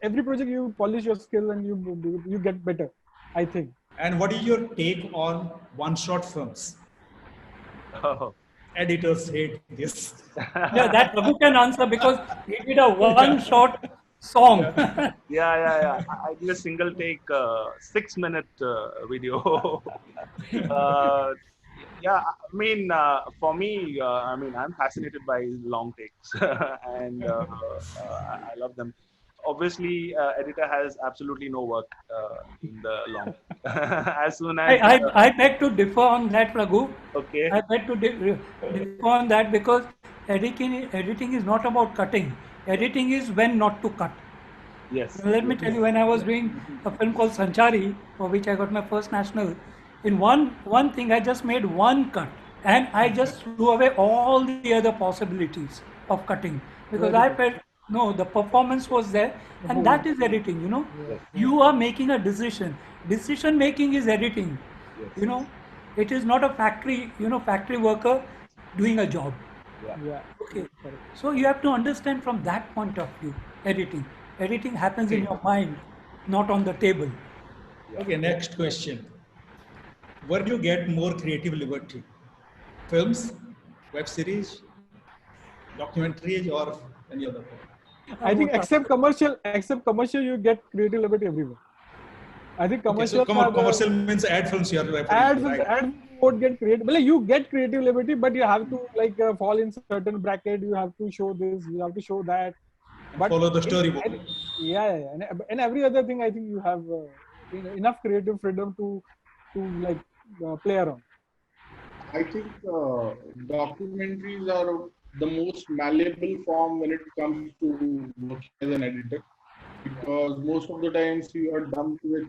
every project. You polish your skill and you get better. I think. And what is your take on one-shot films? Oh. Editors hate this. Yeah, that Raghu can answer because he did a one-shot song. Yeah. I did a single take 6-minute video. Yeah, I mean, for me, I mean, I'm fascinated by long takes, and I love them. Obviously, editor has absolutely no work in the long. As soon as I beg to differ on that, Raghu. okay, I beg to differ on that because editing is not about cutting. Editing is when not to cut. yes, Let me tell you, when I was doing a film called Sanchari, for which I got my first national, in one thing I just made one cut, and I just threw away all the other possibilities of cutting because I felt no, the performance was there, and that is editing. You know, you are making a decision. Decision making is editing. You know, it is not a factory. You know, factory worker doing a job. Yeah. Okay. So you have to understand from that point of view, editing. Editing happens in your mind, not on the table. Okay, next question. Where do you get more creative liberty? Films, web series, documentaries, or any other form? I think except commercial, you get creative liberty everywhere. I think Okay, so commercial commercial means ad films you are referring ads to, right? ads won't get creative. Well, you get creative liberty, but you have to fall in certain bracket. You have to show this. You have to show that. But Follow the storyboard. Yeah. And every other thing, I think you have enough creative freedom to play around. I think documentaries are the most malleable form when it comes to working as an editor, because most of the times you are dumped with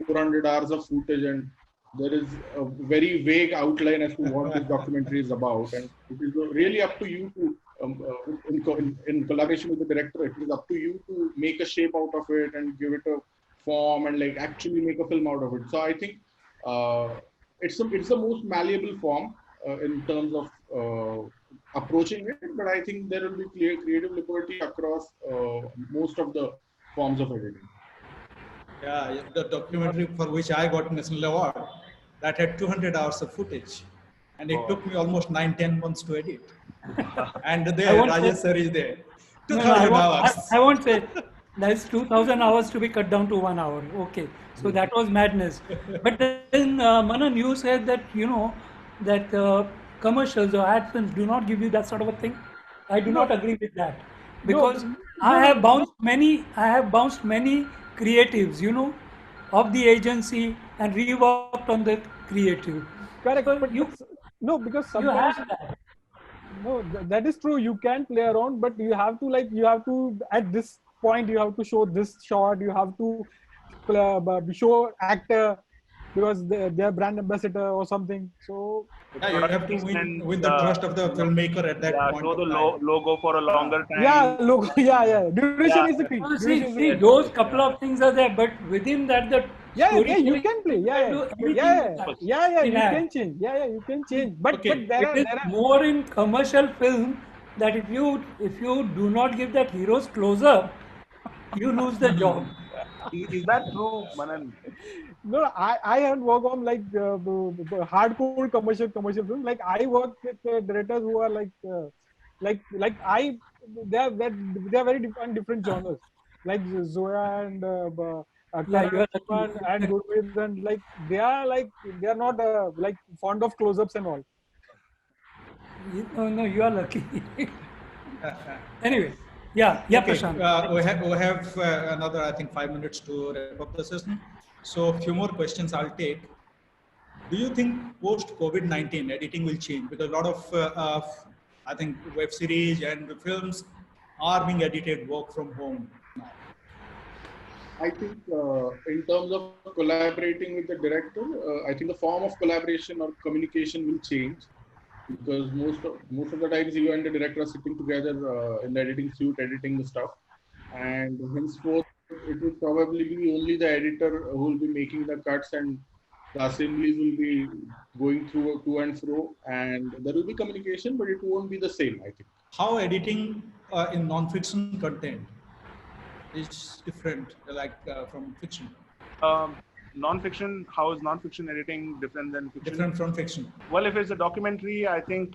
400 hours of footage and there is a very vague outline as to what this documentary is about, and it is really up to you to in collaboration with the director, it is up to you to make a shape out of it and give it a form and like actually make a film out of it. So I think it's the most malleable form in terms of approaching it, but I think there will be clear creative liberty across most of the forms of editing. Yeah, the documentary for which I got national award that had 200 hours of footage, and it took me almost 9-10 months to edit. And there, Rajesh sir is there. 2,000 hours. I won't say there's 2,000 hours to be cut down to 1 hour. Okay, so that was madness. But then Manan, you said that that commercials or ad films do not give you that sort of a thing. I do not agree with that because I have bounced many creatives, of the agency and reworked on the creative. Correct. So But because you sometimes have that. no, that is true. You can play around, but you have to at this point you have to show this shot. You have to show actor. because they're brand ambassador or something. So Yeah, you have to win the trust of the filmmaker at that point show of the time. logo for a longer time. yeah, look, yeah. Duration Yeah, is the key. See, Duration is the see, key. those couple of things are there, but within that, the Yeah, you storytelling, can play. you can do anything Yeah, with that. you Yeah. can change. Yeah, you can change. But Okay. there It are is more in commercial film that if you do not give that hero's close up, you lose the job. is that true, Manan? no, I haven't worked on like hardcore commercial films. Like I work with directors who are like I they are very different genres. Like Zoya and Yeah, Karan you are Suman and lucky. Gurmeet, and they are not like fond of close-ups and all. No, you are lucky. Anyway, yeah, Okay, Prashant. we have another, I think, 5 minutes to wrap up the session. So, a few more questions I'll take. Do you think post COVID-19 editing will change? Because a lot of, I think, web series and films are being edited work from home now. I think in terms of collaborating with the director, I think the form of collaboration or communication will change, because most of the times you and the director are sitting together in the editing suite, editing the stuff, and henceforth it will probably be only the editor who will be making the cuts, and the assemblies will be going through to and fro, and there will be communication, but it won't be the same, I think. How editing in non-fiction content is different, like from fiction, Non-fiction, how is non-fiction editing different than fiction? different from fiction. Well, if it's a documentary, I think,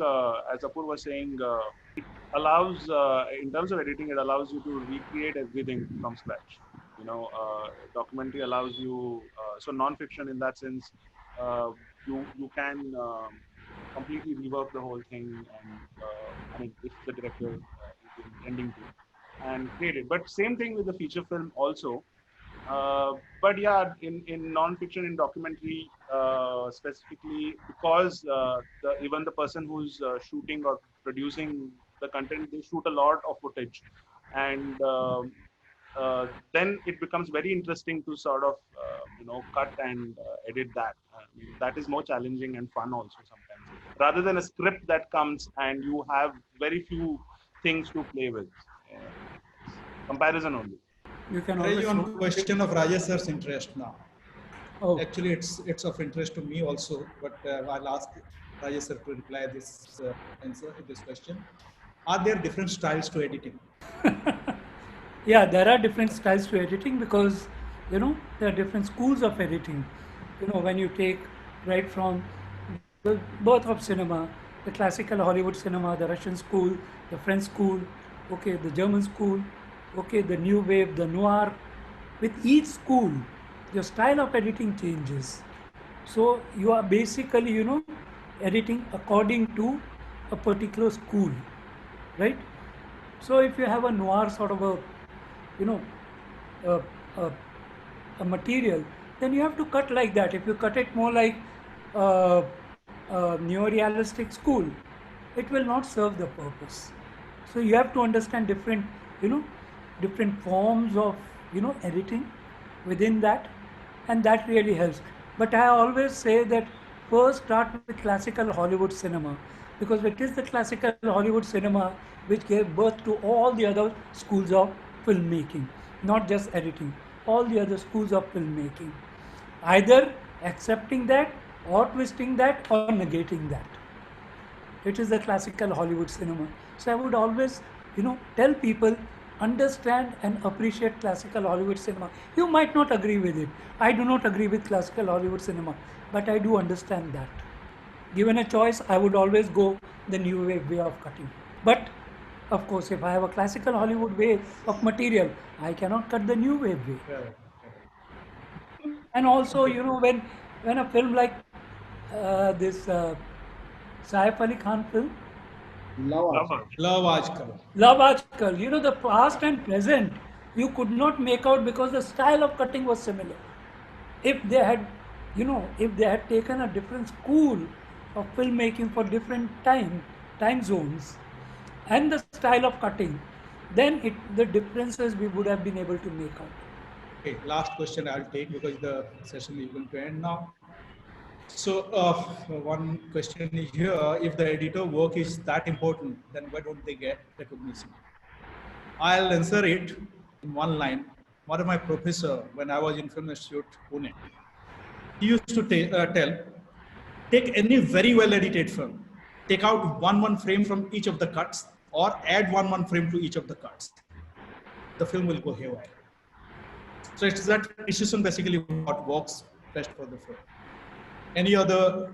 as Apur was saying, it allows, in terms of editing, it allows you to recreate everything from scratch. Documentary allows you, so non-fiction in that sense, you can completely rework the whole thing, and I mean, if the director is intending to, and create it. But same thing with the feature film also. But yeah, in non-fiction, in documentary specifically, because even the person who's shooting or producing the content, they shoot a lot of footage, and then it becomes very interesting to sort of cut and edit that. That is more challenging and fun also sometimes, rather than a script that comes and you have very few things to play with. Comparison only. You can Rajesh, always on question of Rajesh sir's interest now. Oh, Actually, it's of interest to me also, but I'll ask Rajesh sir to reply this this question. Are there different styles to editing? yeah, there are different styles to editing because there are different schools of editing. When you take right from the birth of cinema, the classical Hollywood cinema, the Russian school, the French school, okay, the German school, okay, the new wave, the noir. With each school, your style of editing changes. So you are basically, editing according to a particular school, right? So if you have a noir sort of you know, a, a, a material, then you have to cut like that. If you cut it more like a neo-realistic school, it will not serve the purpose. So you have to understand different forms of, editing within that, and that really helps. But I always say that first start with classical Hollywood cinema, because it is the classical Hollywood cinema which gave birth to all the other schools of filmmaking, not just editing, all the other schools of filmmaking. Either accepting that, or twisting that, or negating that. It is the classical Hollywood cinema. So I would always, tell people, understand and appreciate classical Hollywood cinema. You might not agree with it. I do not agree with classical Hollywood cinema, but I do understand that. Given a choice, I would always go the new wave way of cutting. But of course, if I have a classical Hollywood way of material, I cannot cut the new wave way. And also, when a film like this Saif Ali Khan film, Lover. Love Aajkal. Love Aajkal, the past and present, you could not make out because the style of cutting was similar. If they had, if they had taken a different school of filmmaking for different time zones, and the style of cutting, then the differences we would have been able to make out. Okay, last question I'll take because the session is going to end now. So one question is here, if the editor work is that important, then why don't they get recognition? I'll answer it in one line. One of my professor, when I was in Film Institute, Pune, he used to tell, take any very well edited film, take out one frame from each of the cuts or add one frame to each of the cuts. The film will go haywire. So it's that decision basically what works best for the film. Any other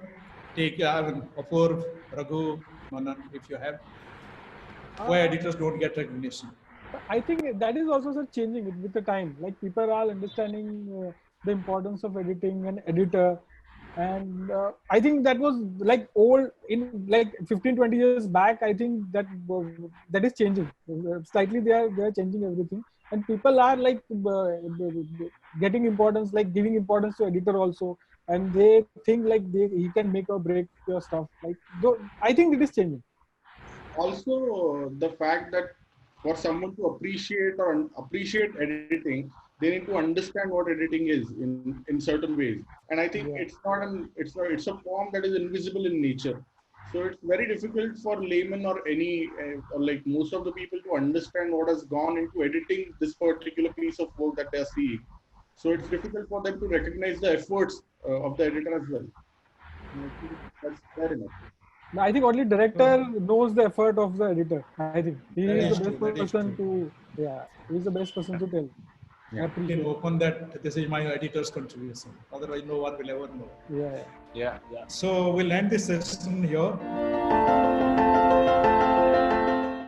take, Apur, Raghu, Manan, if you have, why editors don't get recognition? I think that is also changing with the time. Like people are understanding the importance of editing and editor. And I think that was like old in like 15, 20 years back. I think that is changing. Slightly they are changing everything. And people are like getting importance, like giving importance to editor also. And they think like he can make or break your stuff. Like I think it is changing. Also, the fact that for someone to appreciate editing, they need to understand what editing is in certain ways. And I think it's a form that is invisible in nature. So it's very difficult for laymen or or like most of the people to understand what has gone into editing this particular piece of work that they are seeing. So it's difficult for them to recognize the efforts of the editor as well. That's fair enough. I think only director knows the effort of the editor. I think he is the best person to, he's the best person to tell. You can open that this is my editor's contribution. Otherwise, no one will ever know. Yeah. So we'll end this session here.